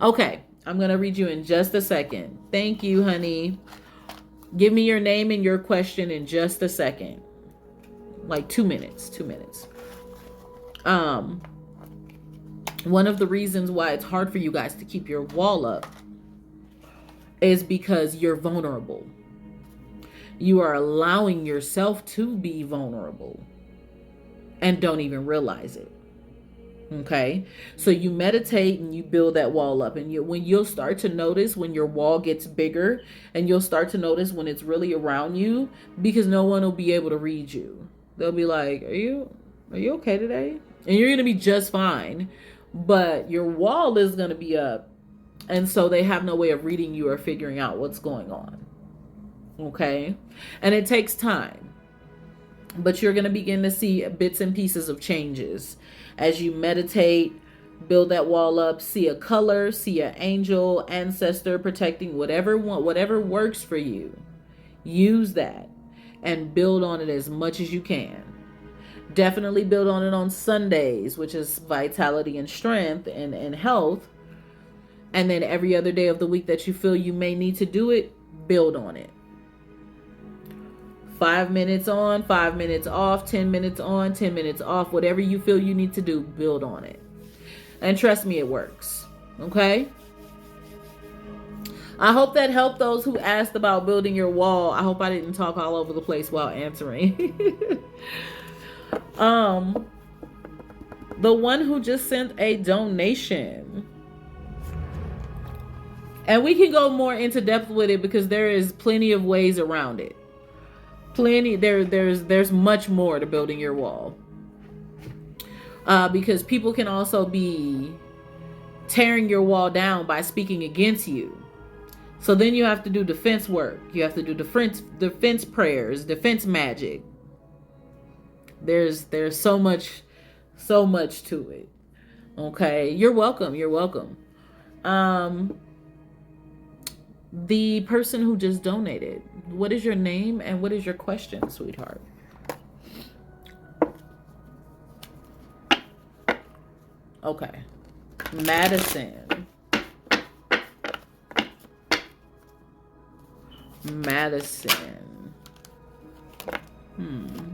Okay. I'm going to read you in just a second. Thank you, honey. Give me your name and your question in just a second. Like 2 minutes. 2 minutes. One of the reasons why it's hard for you guys to keep your wall up is because you're vulnerable. You are allowing yourself to be vulnerable and don't even realize it. Okay. So you meditate and you build that wall up, and when you'll start to notice when your wall gets bigger, and you'll start to notice when it's really around you, because no one will be able to read you. They'll be like, are you okay today? And you're going to be just fine, but your wall is going to be up. And so they have no way of reading you or figuring out what's going on. Okay. And it takes time, but you're going to begin to see bits and pieces of changes as you meditate, build that wall up, see a color, see an angel, ancestor protecting whatever works for you. Use that and build on it as much as you can. Definitely build on it on Sundays, which is vitality and strength and health. And then every other day of the week that you feel you may need to do it, build on it. 5 minutes on, 5 minutes off, 10 minutes on, 10 minutes off. Whatever you feel you need to do, build on it. And trust me, it works. Okay? I hope that helped those who asked about building your wall. I hope I didn't talk all over the place while answering. The one who just sent a donation. And we can go more into depth with it because there is plenty of ways around it. There's much more to building your wall. Because people can also be tearing your wall down by speaking against you. So then you have to do defense work. You have to do defense prayers, defense magic. There's so much to it. Okay. You're welcome. You're welcome. The person who just donated, what is your name and what is your question, sweetheart? Okay. Madison.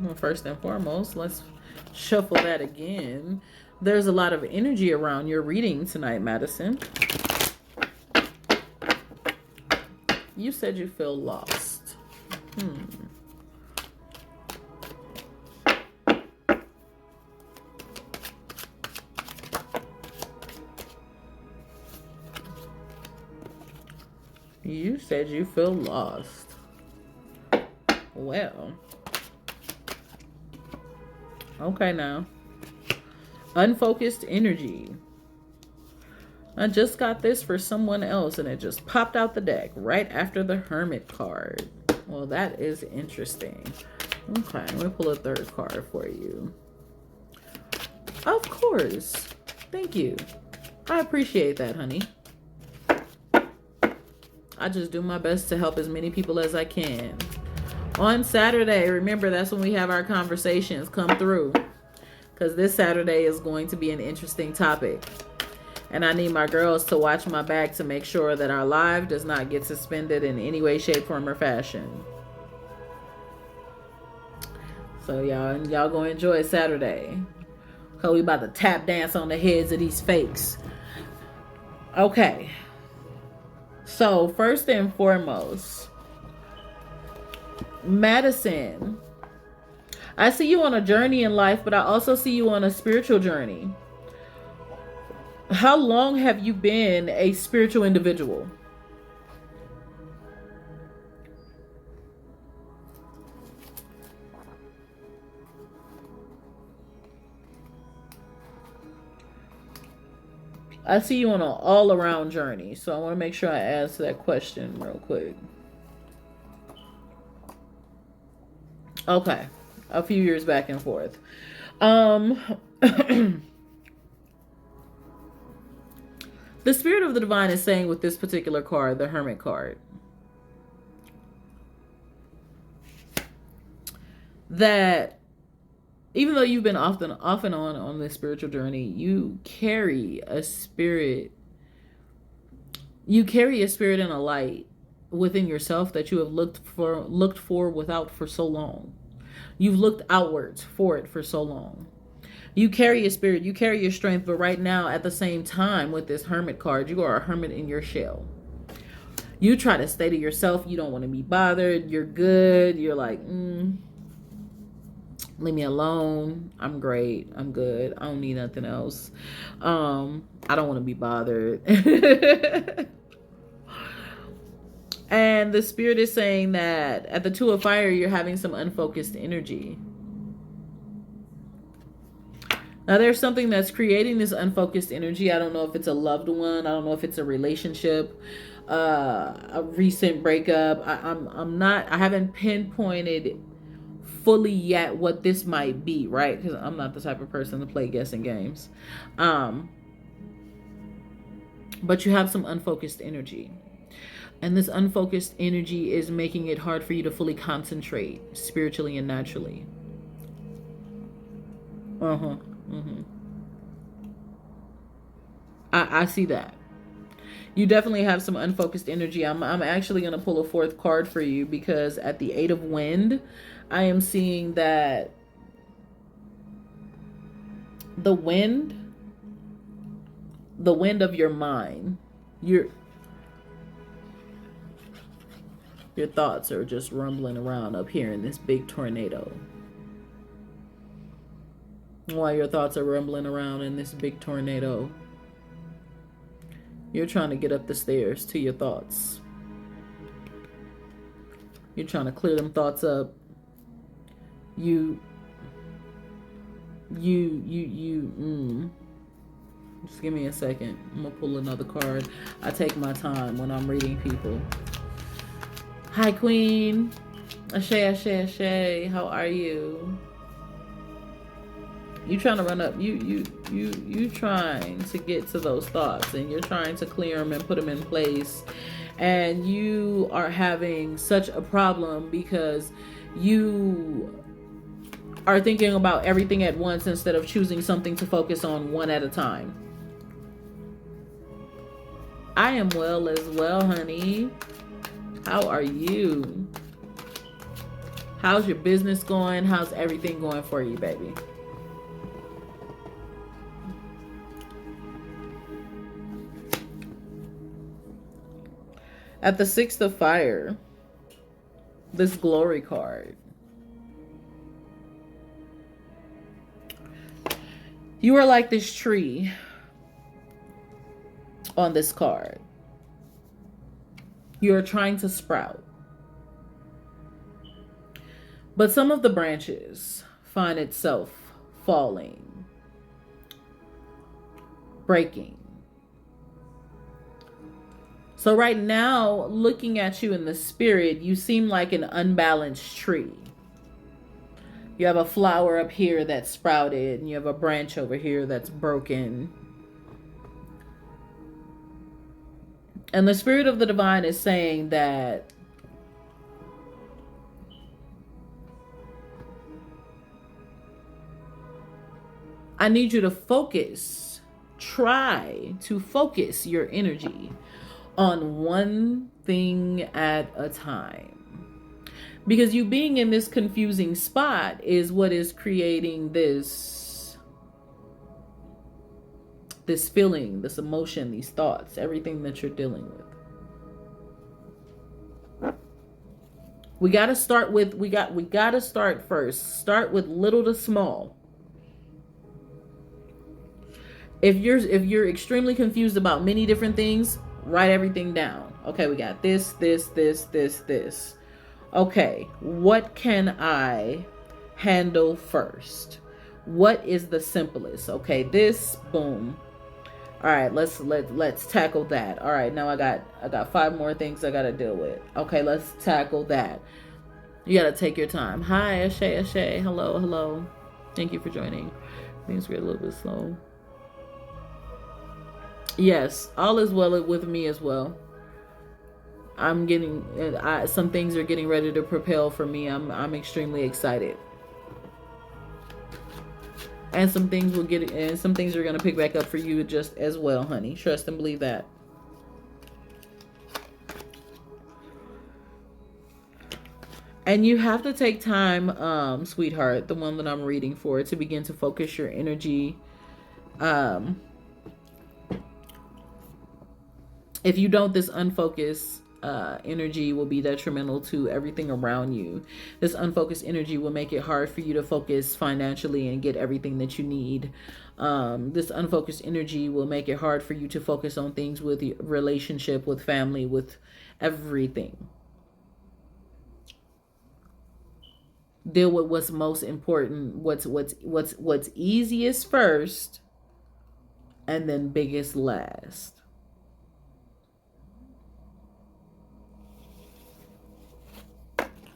Well, first and foremost, let's shuffle that again. There's a lot of energy around your reading tonight, Madison. You said you feel lost. You said you feel lost. Well. Okay now. Unfocused energy. I just got this for someone else and it just popped out the deck right after the Hermit card. Well, that is interesting. Okay, let me pull a third card for you. Of course. Thank you. I appreciate that, honey. I just do my best to help as many people as I can. On Saturday, remember that's when we have our conversations. Come through. Because this Saturday is going to be an interesting topic. And I need my girls to watch my back to make sure that our live does not get suspended in any way, shape, form, or fashion. So y'all gonna enjoy Saturday. Cause we about to tap dance on the heads of these fakes. Okay. So first and foremost, Madison, I see you on a journey in life, but I also see you on a spiritual journey. How long have you been a spiritual individual? I see you on an all-around journey, so I want to make sure I answer that question real quick. Okay, a few years back and forth. The Spirit of the Divine is saying with this particular card, the Hermit card, that even though you've been off and on this spiritual journey, you carry a spirit. You carry a spirit and a light within yourself that you have looked for without for so long. You've looked outwards for it for so long. You carry a spirit, you carry your strength, but right now, at the same time, with this Hermit card, you are a hermit in your shell. You try to stay to yourself. You don't want to be bothered. You're good. You're like, leave me alone. I'm great. I'm good. I don't need nothing else. I don't want to be bothered. And the Spirit is saying that at the Two of Fire, you're having some unfocused energy. Now, there's something that's creating this unfocused energy. I don't know if it's a loved one. I don't know if it's a relationship, a recent breakup. I haven't pinpointed fully yet what this might be, right? Because I'm not the type of person to play guessing games. But you have some unfocused energy. And this unfocused energy is making it hard for you to fully concentrate spiritually and naturally. I see that. You definitely have some unfocused energy. I'm actually going to pull a fourth card for you, because at the Eight of Wind, I am seeing that the wind of your mind, your thoughts are just rumbling around up here in this big tornado. While your thoughts are rumbling around in this big tornado, you're trying to get up the stairs to your thoughts. You're trying to clear them thoughts up. Just give me a second. I'm gonna pull another card. I take my time when I'm reading people. Hi, Queen. Ashe. How are you? You trying to run up. You trying to get to those thoughts, and you're trying to clear them and put them in place. And you are having such a problem because you are thinking about everything at once instead of choosing something to focus on one at a time. I am well as well, honey. How are you? How's your business going? How's everything going for you, baby? At the Six of Fire, this Glory card, you are like this tree on this card. You're trying to sprout, but some of the branches find itself falling, breaking. So right now, looking at you in the spirit, you seem like an unbalanced tree. You have a flower up here that's sprouted, and you have a branch over here that's broken. And the Spirit of the Divine is saying that I need you to focus. Try to focus your energy on one thing at a time. Because you being in this confusing spot is what is creating this feeling, this emotion, these thoughts, everything that you're dealing with. We got to start with, we got to start first. Start with little to small. If you're extremely confused about many different things, write everything down. Okay, we got this, this. Okay, what can I handle first? What is the simplest? Okay, this, boom. All right, let's tackle that. All right, now I got 5 more things I got to deal with. Okay, let's tackle that. You got to take your time. Hi, Ashay. Hello. Thank you for joining. Things get a little bit slow. Yes, all is well with me as well. I'm getting, some things are getting ready to propel for me. I'm extremely excited. And some things are going to pick back up for you just as well, honey. Trust and believe that. And you have to take time, sweetheart, the one that I'm reading for, to begin to focus your energy. If you don't, this unfocused energy will be detrimental to everything around you. This unfocused energy will make it hard for you to focus financially and get everything that you need. This unfocused energy will make it hard for you to focus on things with your relationship, with family, with everything. Deal with what's most important, what's easiest first, and then biggest last.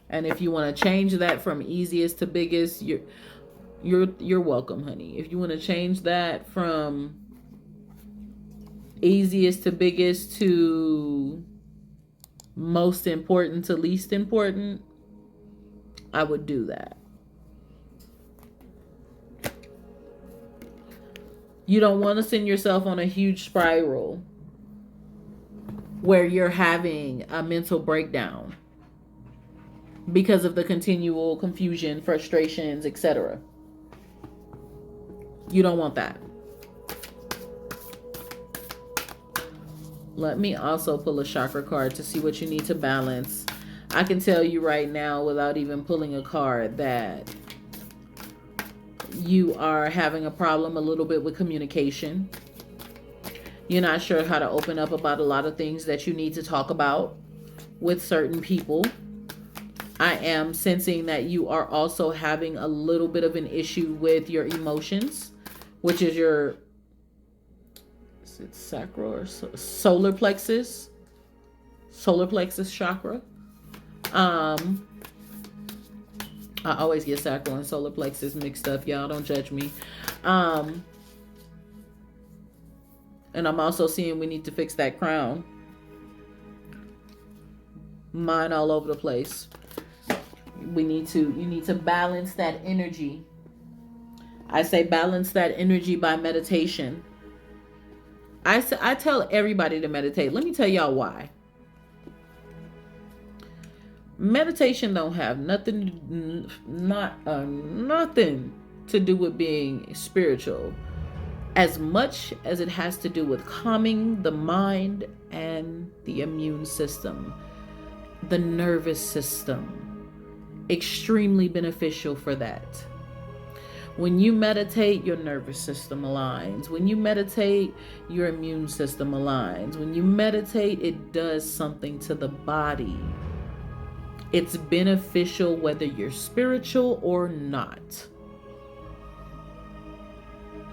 And if you want to change that from easiest to biggest, you're welcome, honey. If you want to change that from easiest to biggest to most important to least important, I would do that. You don't want to send yourself on a huge spiral where you're having a mental breakdown because of the continual confusion, frustrations, etc. You don't want that. Let me also pull a chakra card to see what you need to balance. I can tell you right now, without even pulling a card, that you are having a problem a little bit with communication. You're not sure how to open up about a lot of things that you need to talk about with certain people. I am sensing that you are also having a little bit of an issue with your emotions, which is your, is it sacral or solar plexus chakra. I always get sacral and solar plexus mixed up. Y'all don't judge me. And I'm also seeing we need to fix that crown. Mine all over the place. You need to balance that energy. I say balance that energy by meditation. I tell everybody to meditate. Let me tell y'all why. Meditation don't have nothing to do with being spiritual, as much as it has to do with calming the mind and the immune system, the nervous system. Extremely beneficial for that. When you meditate, your nervous system aligns. When you meditate, your immune system aligns. When you meditate, it does something to the body. It's beneficial whether you're spiritual or not,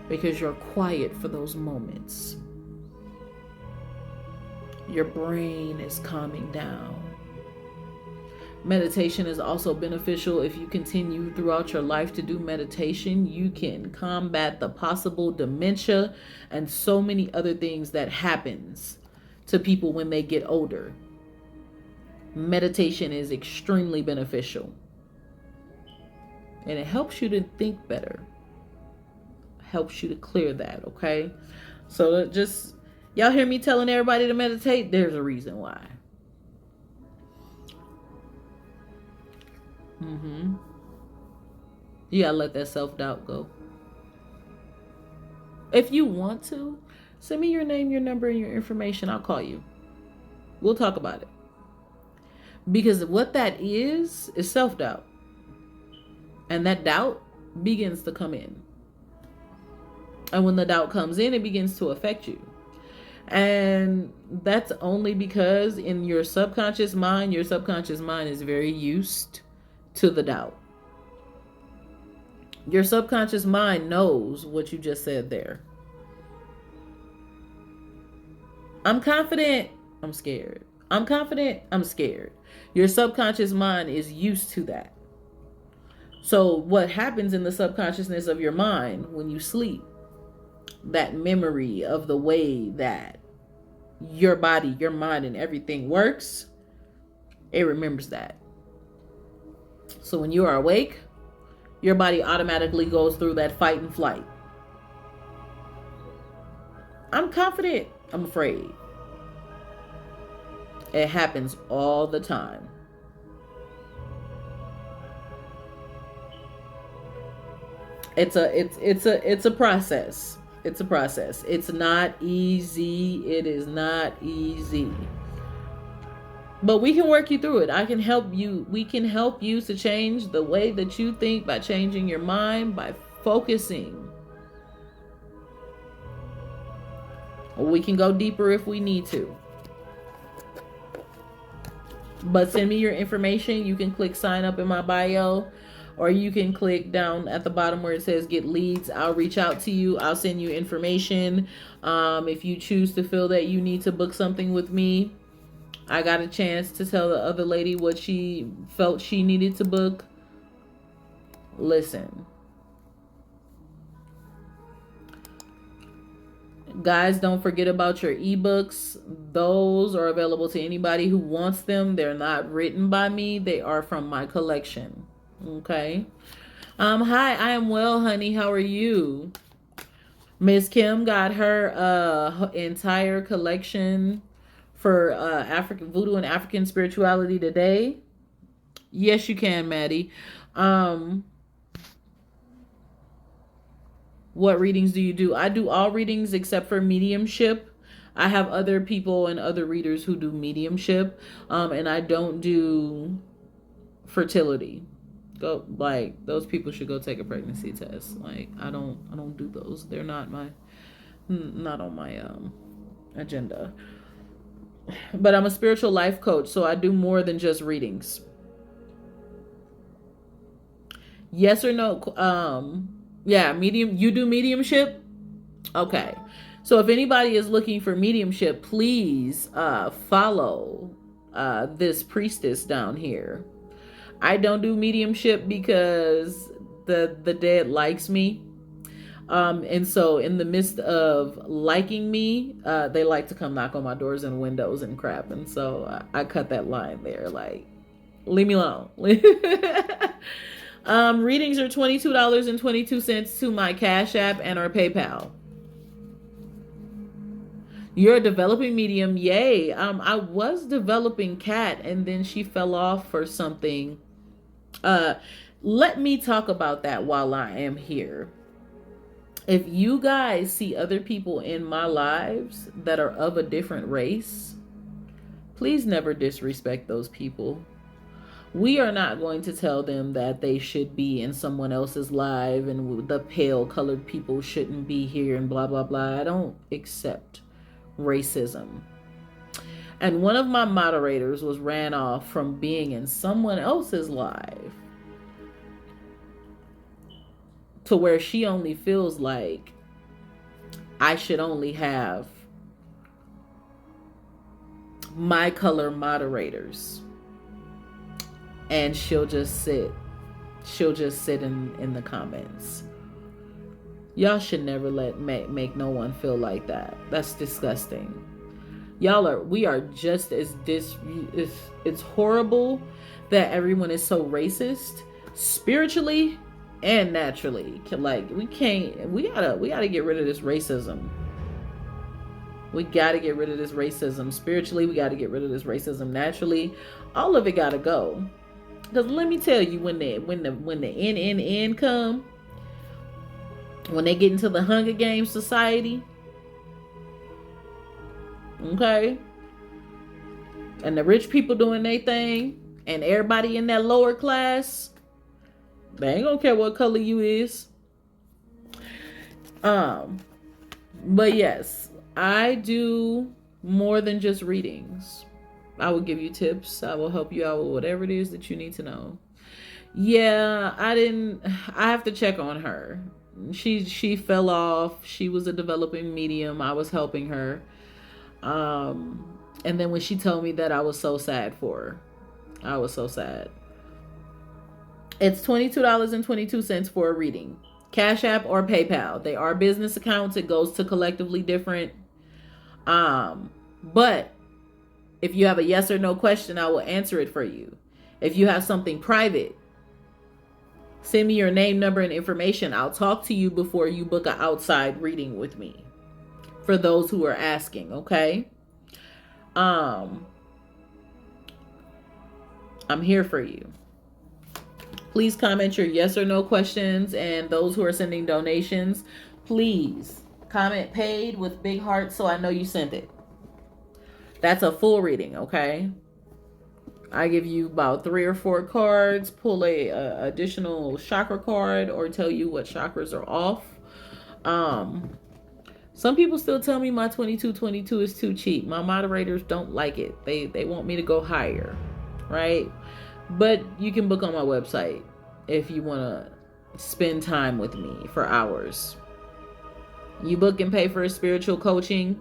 because you're quiet for those moments. Your brain is calming down. Meditation is also beneficial. If you continue throughout your life to do meditation, you can combat the possible dementia and so many other things that happens to people when they get older. Meditation is extremely beneficial, and it helps you to think better, helps you to clear that. Okay, so just, y'all hear me telling everybody to meditate? There's a reason why. You gotta let that self-doubt go. If you want to, send me your name, your number, and your information. I'll call you. We'll talk about it. Because what that is self-doubt. And that doubt begins to come in. And when the doubt comes in, it begins to affect you. And that's only because in your subconscious mind is very used to the doubt. Your subconscious mind knows what you just said there. I'm confident, I'm scared. I'm confident, I'm scared. Your subconscious mind is used to that. So what happens in the subconsciousness of your mind when you sleep, that memory of the way that your body, your mind, and everything works, it remembers that. So when you are awake, your body automatically goes through that fight and flight. I'm confident, I'm afraid. It happens all the time. It's a process. It's a process. It's not easy. It is not easy. But we can work you through it. I can help you. We can help you to change the way that you think by changing your mind, by focusing. We can go deeper if we need to. But send me your information. You can click sign up in my bio, or you can click down at the bottom where it says get leads. I'll reach out to you. I'll send you information. If you choose to feel that you need to book something with me, I got a chance to tell the other lady what she felt she needed to book. Listen. Guys, don't forget about your ebooks. Those are available to anybody who wants them. They're not written by me. They are from my collection. Okay. Hi, I am well, honey. How are you? Miss Kim got her entire collection for African voodoo and African spirituality today. Yes, you can, Maddie. What readings do you do? I do all readings except for mediumship. I have other people and other readers who do mediumship, and I don't do fertility. Go, like, those people should go take a pregnancy test. Like, I don't do those. They're not on my agenda. But I'm a spiritual life coach, so I do more than just readings. Yes or no? Yeah, medium. You do mediumship? Okay. So if anybody is looking for mediumship, please follow this priestess down here. I don't do mediumship because the dead likes me. And so in the midst of liking me, they like to come knock on my doors and windows and crap. And so I cut that line there. Like, leave me alone. Readings are $22.22 to my Cash App and our PayPal. You're a developing medium. Yay. I was developing Kat, and then she fell off for something. Let me talk about that while I am here. If you guys see other people in my lives that are of a different race, please never disrespect those people. We are not going to tell them that they should be in someone else's life and the pale colored people shouldn't be here and blah, blah, blah. I don't accept racism. And one of my moderators was ran off from being in someone else's life to where she only feels like I should only have my color moderators. And she'll just sit in the comments. Y'all should never make no one feel like that. That's disgusting. We are just as it's horrible that everyone is so racist spiritually and naturally. Like, we gotta get rid of this racism. We gotta get rid of this racism spiritually. We gotta get rid of this racism naturally. All of it gotta go. Because let me tell you, when the NNN come, when they get into the Hunger Games society, okay, and the rich people doing their thing, And everybody in that lower class, they ain't gonna care what color you is. But yes, I do more than just readings. I will give you tips. I will help you out with whatever it is that you need to know. Yeah, I have to check on her. She fell off. She was a developing medium. I was helping her. And then when she told me that, I was so sad for her. I was so sad. It's $22.22 for a reading. Cash App or PayPal. They are business accounts. It goes to collectively different. But if you have a yes or no question, I will answer it for you. If you have something private, send me your name, number, and information. I'll talk to you before you book an outside reading with me. For those who are asking, okay? I'm here for you. Please comment your yes or no questions, and those who are sending donations, please comment paid with big hearts so I know you sent it. That's a full reading, okay? I give you about 3 or 4 cards, pull a additional chakra card, or tell you what chakras are off. Some people still tell me my 2222 is too cheap. My moderators don't like it. They want me to go higher, right? But you can book on my website if you want to spend time with me for hours. You book and pay for a spiritual coaching.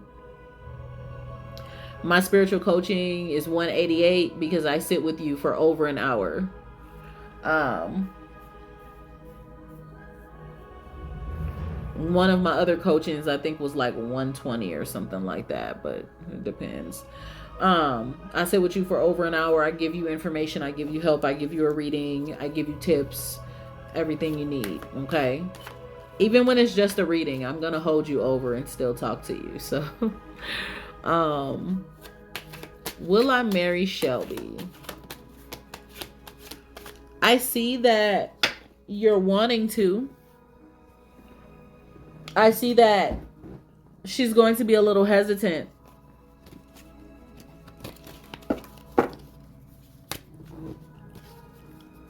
My spiritual coaching is $188 because I sit with you for over an hour. One of my other coachings I think was like $120 or something like that, but it depends. I sit with you for over an hour. I give you information. I give you help. I give you a reading. I give you tips. Everything you need. Okay. Even when it's just a reading, I'm going to hold you over and still talk to you. So, will I marry Shelby? I see that you're wanting to. I see that she's going to be a little hesitant.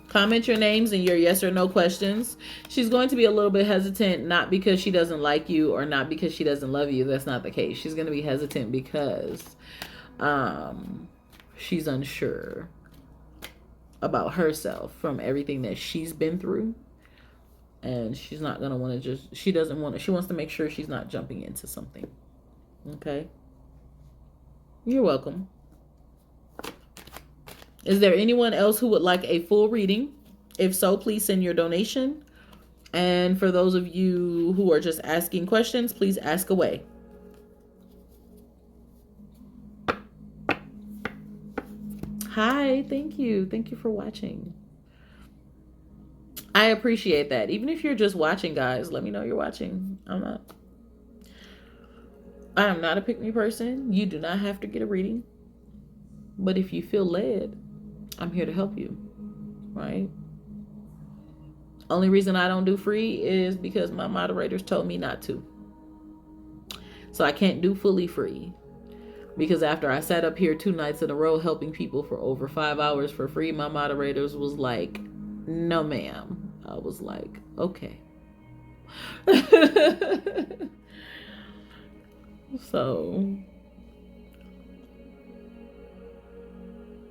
Comment your names and your yes or no questions. She's going to be a little bit hesitant, not because she doesn't like you or not because she doesn't love you. That's not the case. She's going to be hesitant because she's unsure about herself from everything that she's been through. And she's not going to want to she wants to make sure she's not jumping into something. Okay. You're welcome. Is there anyone else who would like a full reading? If so, please send your donation. And for those of you who are just asking questions, please ask away. Hi, thank you. Thank you for watching. I appreciate that. Even if you're just watching, guys, let me know you're watching. I am not a pick-me person. You do not have to get a reading. But if you feel led, I'm here to help you, right? Only reason I don't do free is because my moderators told me not to. So I can't do fully free. Because after I sat up here 2 nights in a row helping people for over 5 hours for free, my moderators was like, no ma'am. I was like, okay. So,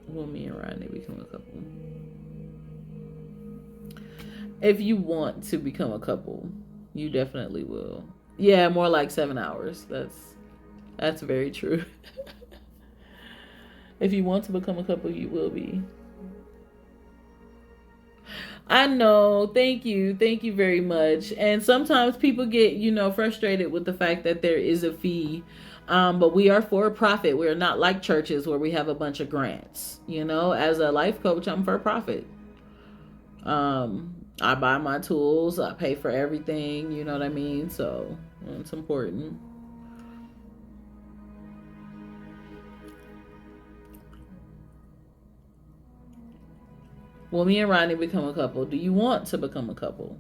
will me and Rodney become a couple? If you want to become a couple, you definitely will. Yeah, more like 7 hours. That's very true. If you want to become a couple, you will be. I know. Thank you. Thank you very much. And sometimes people get, frustrated with the fact that there is a fee. But we are for profit. We're not like churches where we have a bunch of grants. As a life coach, I'm for profit. I buy my tools. I pay for everything. You know what I mean? So it's important. Will me and Rodney become a couple? Do you want to become a couple?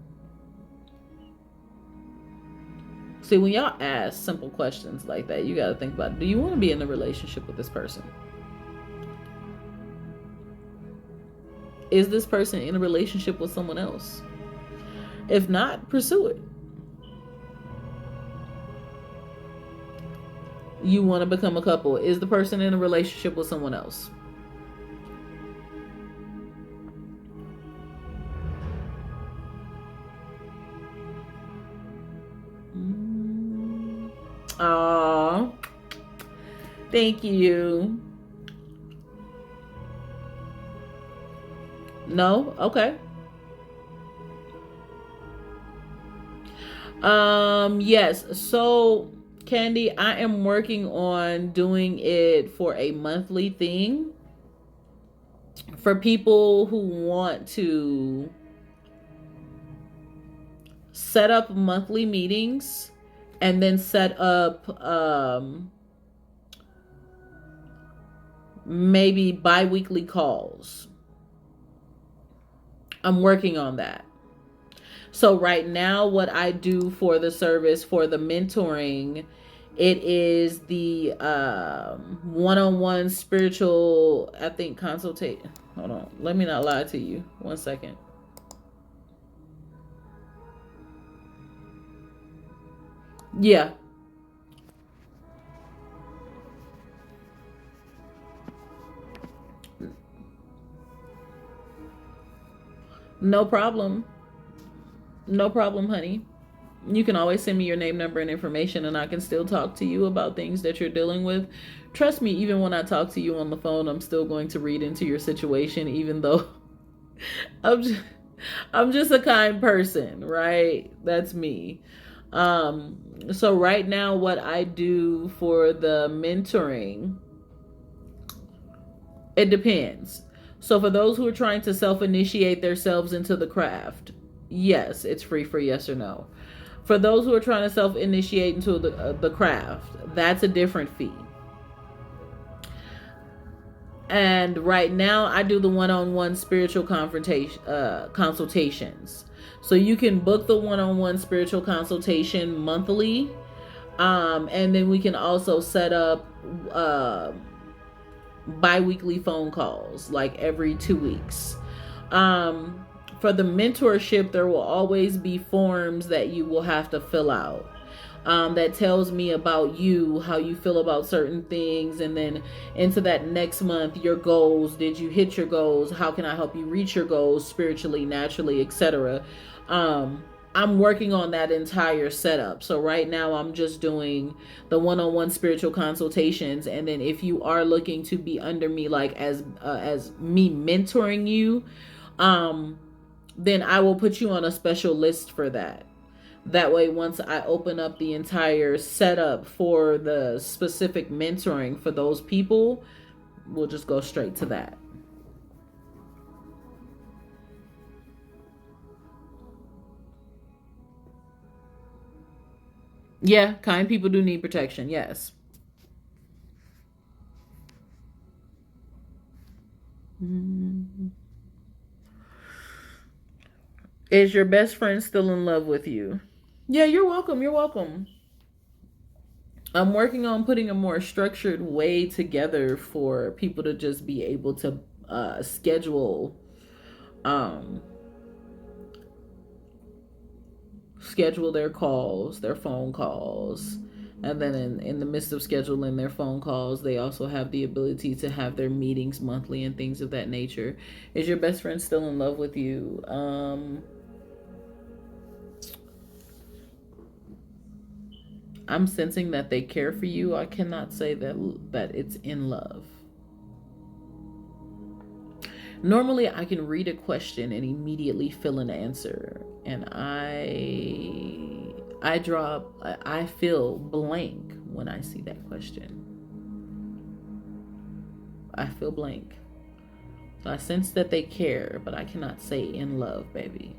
See, when y'all ask simple questions like that, you got to think about, do you want to be in a relationship with this person? Is this person in a relationship with someone else? If not, pursue it. You want to become a couple. Is the person in a relationship with someone else? Aww. Thank you. No? Okay. Yes. So, Candy, I am working on doing it for a monthly thing for people who want to set up monthly meetings and then set up maybe bi-weekly calls. I'm working on that. So right now, what I do for the service, for the mentoring, it is the one-on-one spiritual, I think, consultation. Hold on. Let me not lie to you. 1 second. Yeah. No problem. No problem, honey. You can always send me your name, number, and information, and I can still talk to you about things that you're dealing with. Trust me, even when I talk to you on the phone, I'm still going to read into your situation, even though I'm just a kind person, right? That's me. So right now, what I do for the mentoring, it depends. So for those who are trying to self-initiate themselves into the craft, yes, it's free for yes or no. For those who are trying to self-initiate into the craft, that's a different fee. And right now, I do the one-on-one spiritual confrontation consultations. So you can book the one-on-one spiritual consultation monthly, and then we can also set up bi-weekly phone calls, like every 2 weeks. For the mentorship, there will always be forms that you will have to fill out. That tells me about you, how you feel about certain things, and then into that next month, your goals. Did you hit your goals? How can I help you reach your goals spiritually, naturally, etc.? I'm working on that entire setup. So right now I'm just doing the one-on-one spiritual consultations, and then if you are looking to be under me, like as me mentoring you, then I will put you on a special list for that. That way, once I open up the entire setup for the specific mentoring for those people, we'll just go straight to that. Yeah, kind people do need protection, yes. Is your best friend still in love with you? Yeah, you're welcome. You're welcome. I'm working on putting a more structured way together for people to just be able to schedule um, schedule their calls, their phone calls. And then in the midst of scheduling their phone calls, they also have the ability to have their meetings monthly and things of that nature. Is your best friend still in love with you? I'm sensing that they care for you. I cannot say that it's in love. Normally, I can read a question and immediately feel an answer, and I feel blank when I see that question. I feel blank. So I sense that they care, but I cannot say in love, baby.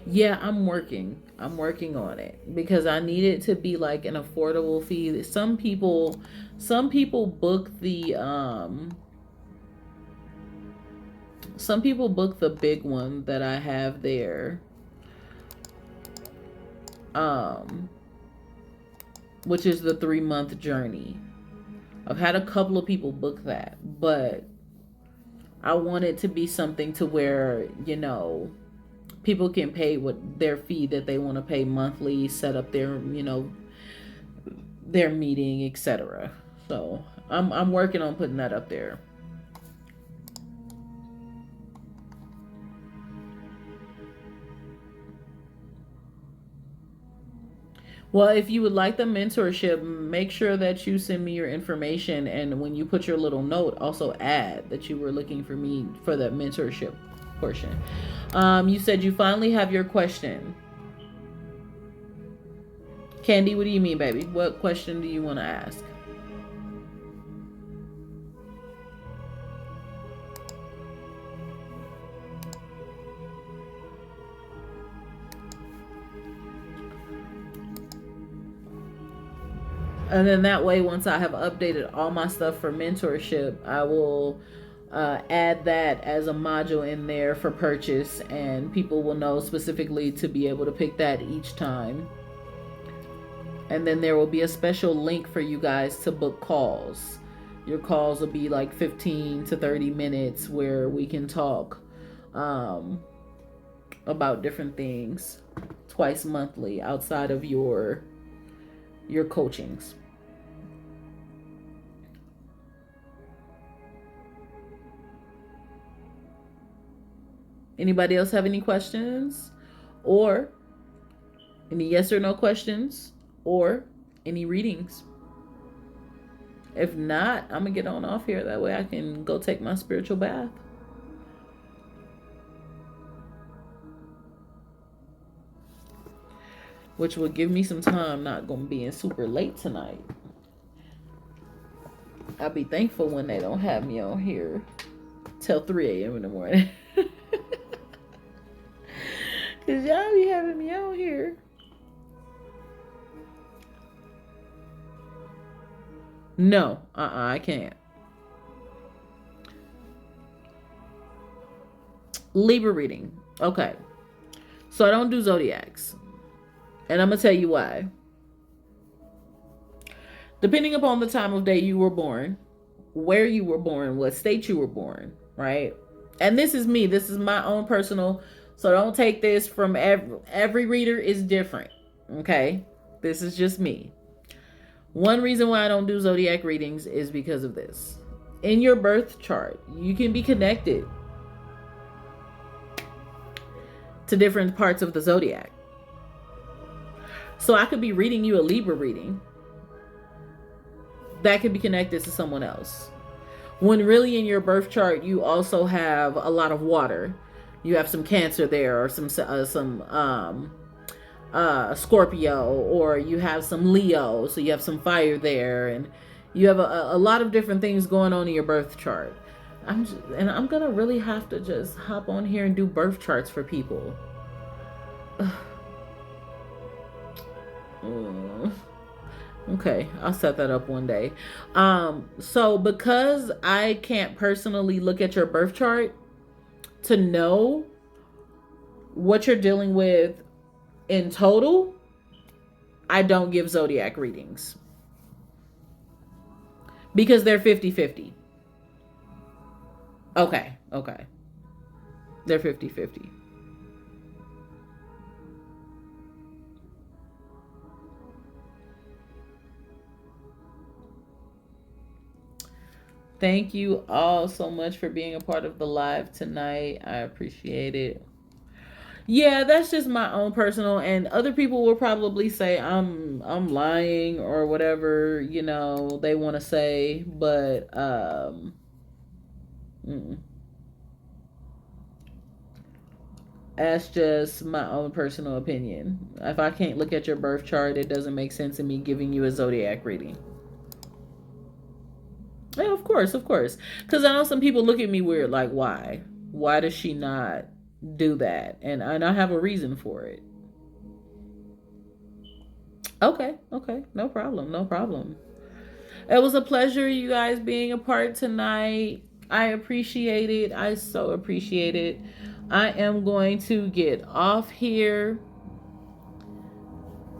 Yeah, I'm working on it because I need it to be like an affordable fee. Some people book the some people book the big one that I have there, um which is the 3-month journey. I've had a couple of people book that, but I want it to be something to where, people can pay what their fee that they want to pay monthly, set up their, their meeting, etc. So I'm working on putting that up there. Well, if you would like the mentorship, make sure that you send me your information. And when you put your little note, also add that you were looking for me for that mentorship portion. You said you finally have your question. Candy, what do you mean, baby? What question do you want to ask? And then that way, once I have updated all my stuff for mentorship, I will add that as a module in there for purchase, and people will know specifically to be able to pick that each time. And then there will be a special link for you guys to book calls. Your calls will be like 15 to 30 minutes where we can talk about different things twice monthly outside of your coachings. Anybody else have any questions, or any yes or no questions, or any readings? If not, I'm gonna get on off here. That way I can go take my spiritual bath. Which will give me some time, not gonna be in super late tonight. I'll be thankful when they don't have me on here till 3 a.m. in the morning. Cause y'all be having me on here. No, I can't. Libra reading. Okay. So I don't do zodiacs. And I'm going to tell you why. Depending upon the time of day you were born, where you were born, what state you were born, right? And this is me. This is my own personal. So don't take this from every reader is different. Okay? This is just me. One reason why I don't do zodiac readings is because of this. In your birth chart, you can be connected to different parts of the zodiac. So I could be reading you a Libra reading that could be connected to someone else. When really in your birth chart, you also have a lot of water. You have some Cancer there, or some Scorpio, or you have some Leo, so you have some fire there, and you have a lot of different things going on in your birth chart. I'm gonna really have to just hop on here and do birth charts for people. Okay, I'll set that up one day. So because I can't personally look at your birth chart to know what you're dealing with in total, I don't give zodiac readings because they're 50-50. Okay. They're 50-50. Thank you all so much for being a part of the live tonight. I appreciate it. Yeah, that's just my own personal, and other people will probably say I'm lying or whatever, they want to say, but that's just my own personal opinion. If I can't look at your birth chart, it doesn't make sense in me giving you a zodiac reading. Yeah, of course. Because I know some people look at me weird, like, why? Why does she not do that? And I have a reason for it. Okay. No problem. It was a pleasure, you guys, being a part tonight. I appreciate it. I so appreciate it. I am going to get off here.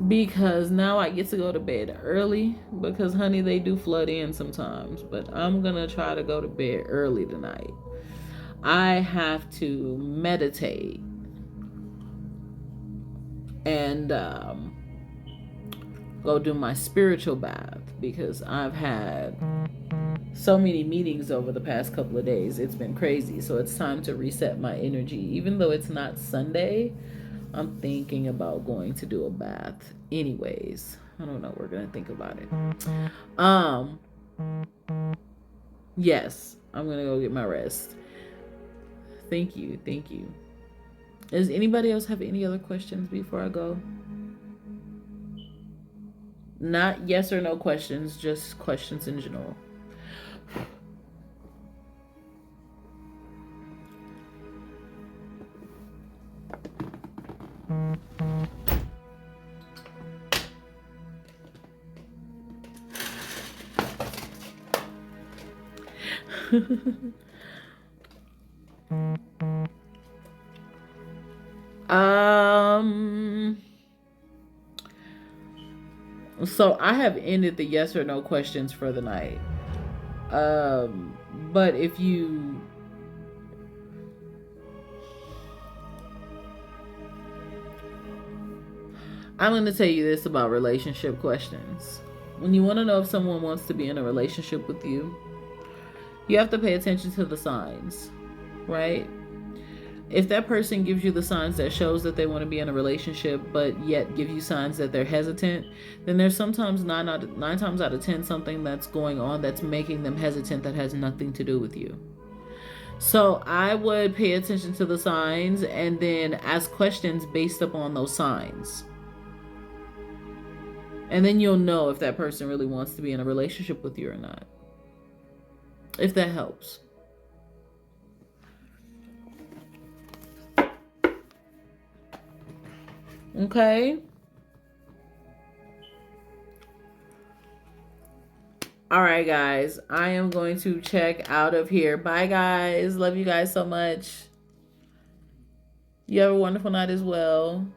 because now I get to go to bed early, because honey, they do flood in sometimes, but I'm gonna try to go to bed early tonight. I have to meditate and go do my spiritual bath, because I've had so many meetings over the past couple of days. It's been crazy. So it's time to reset my energy. Even though it's not Sunday, I'm thinking about going to do a bath anyways. I don't know. We're going to think about it. Yes, I'm going to go get my rest. Thank you. Thank you. Does anybody else have any other questions before I go? Not yes or no questions, just questions in general. So I have ended the yes or no questions for the night. But if you I'm going to tell you this about relationship questions. When you want to know if someone wants to be in a relationship with you, you have to pay attention to the signs, right? If that person gives you the signs that shows that they want to be in a relationship, but yet give you signs that they're hesitant, then there's sometimes 9 times out of 10 something that's going on that's making them hesitant that has nothing to do with you. So I would pay attention to the signs and then ask questions based upon those signs. And then you'll know if that person really wants to be in a relationship with you or not. If that helps. Okay. All right, guys. I am going to check out of here. Bye, guys. Love you guys so much. You have a wonderful night as well.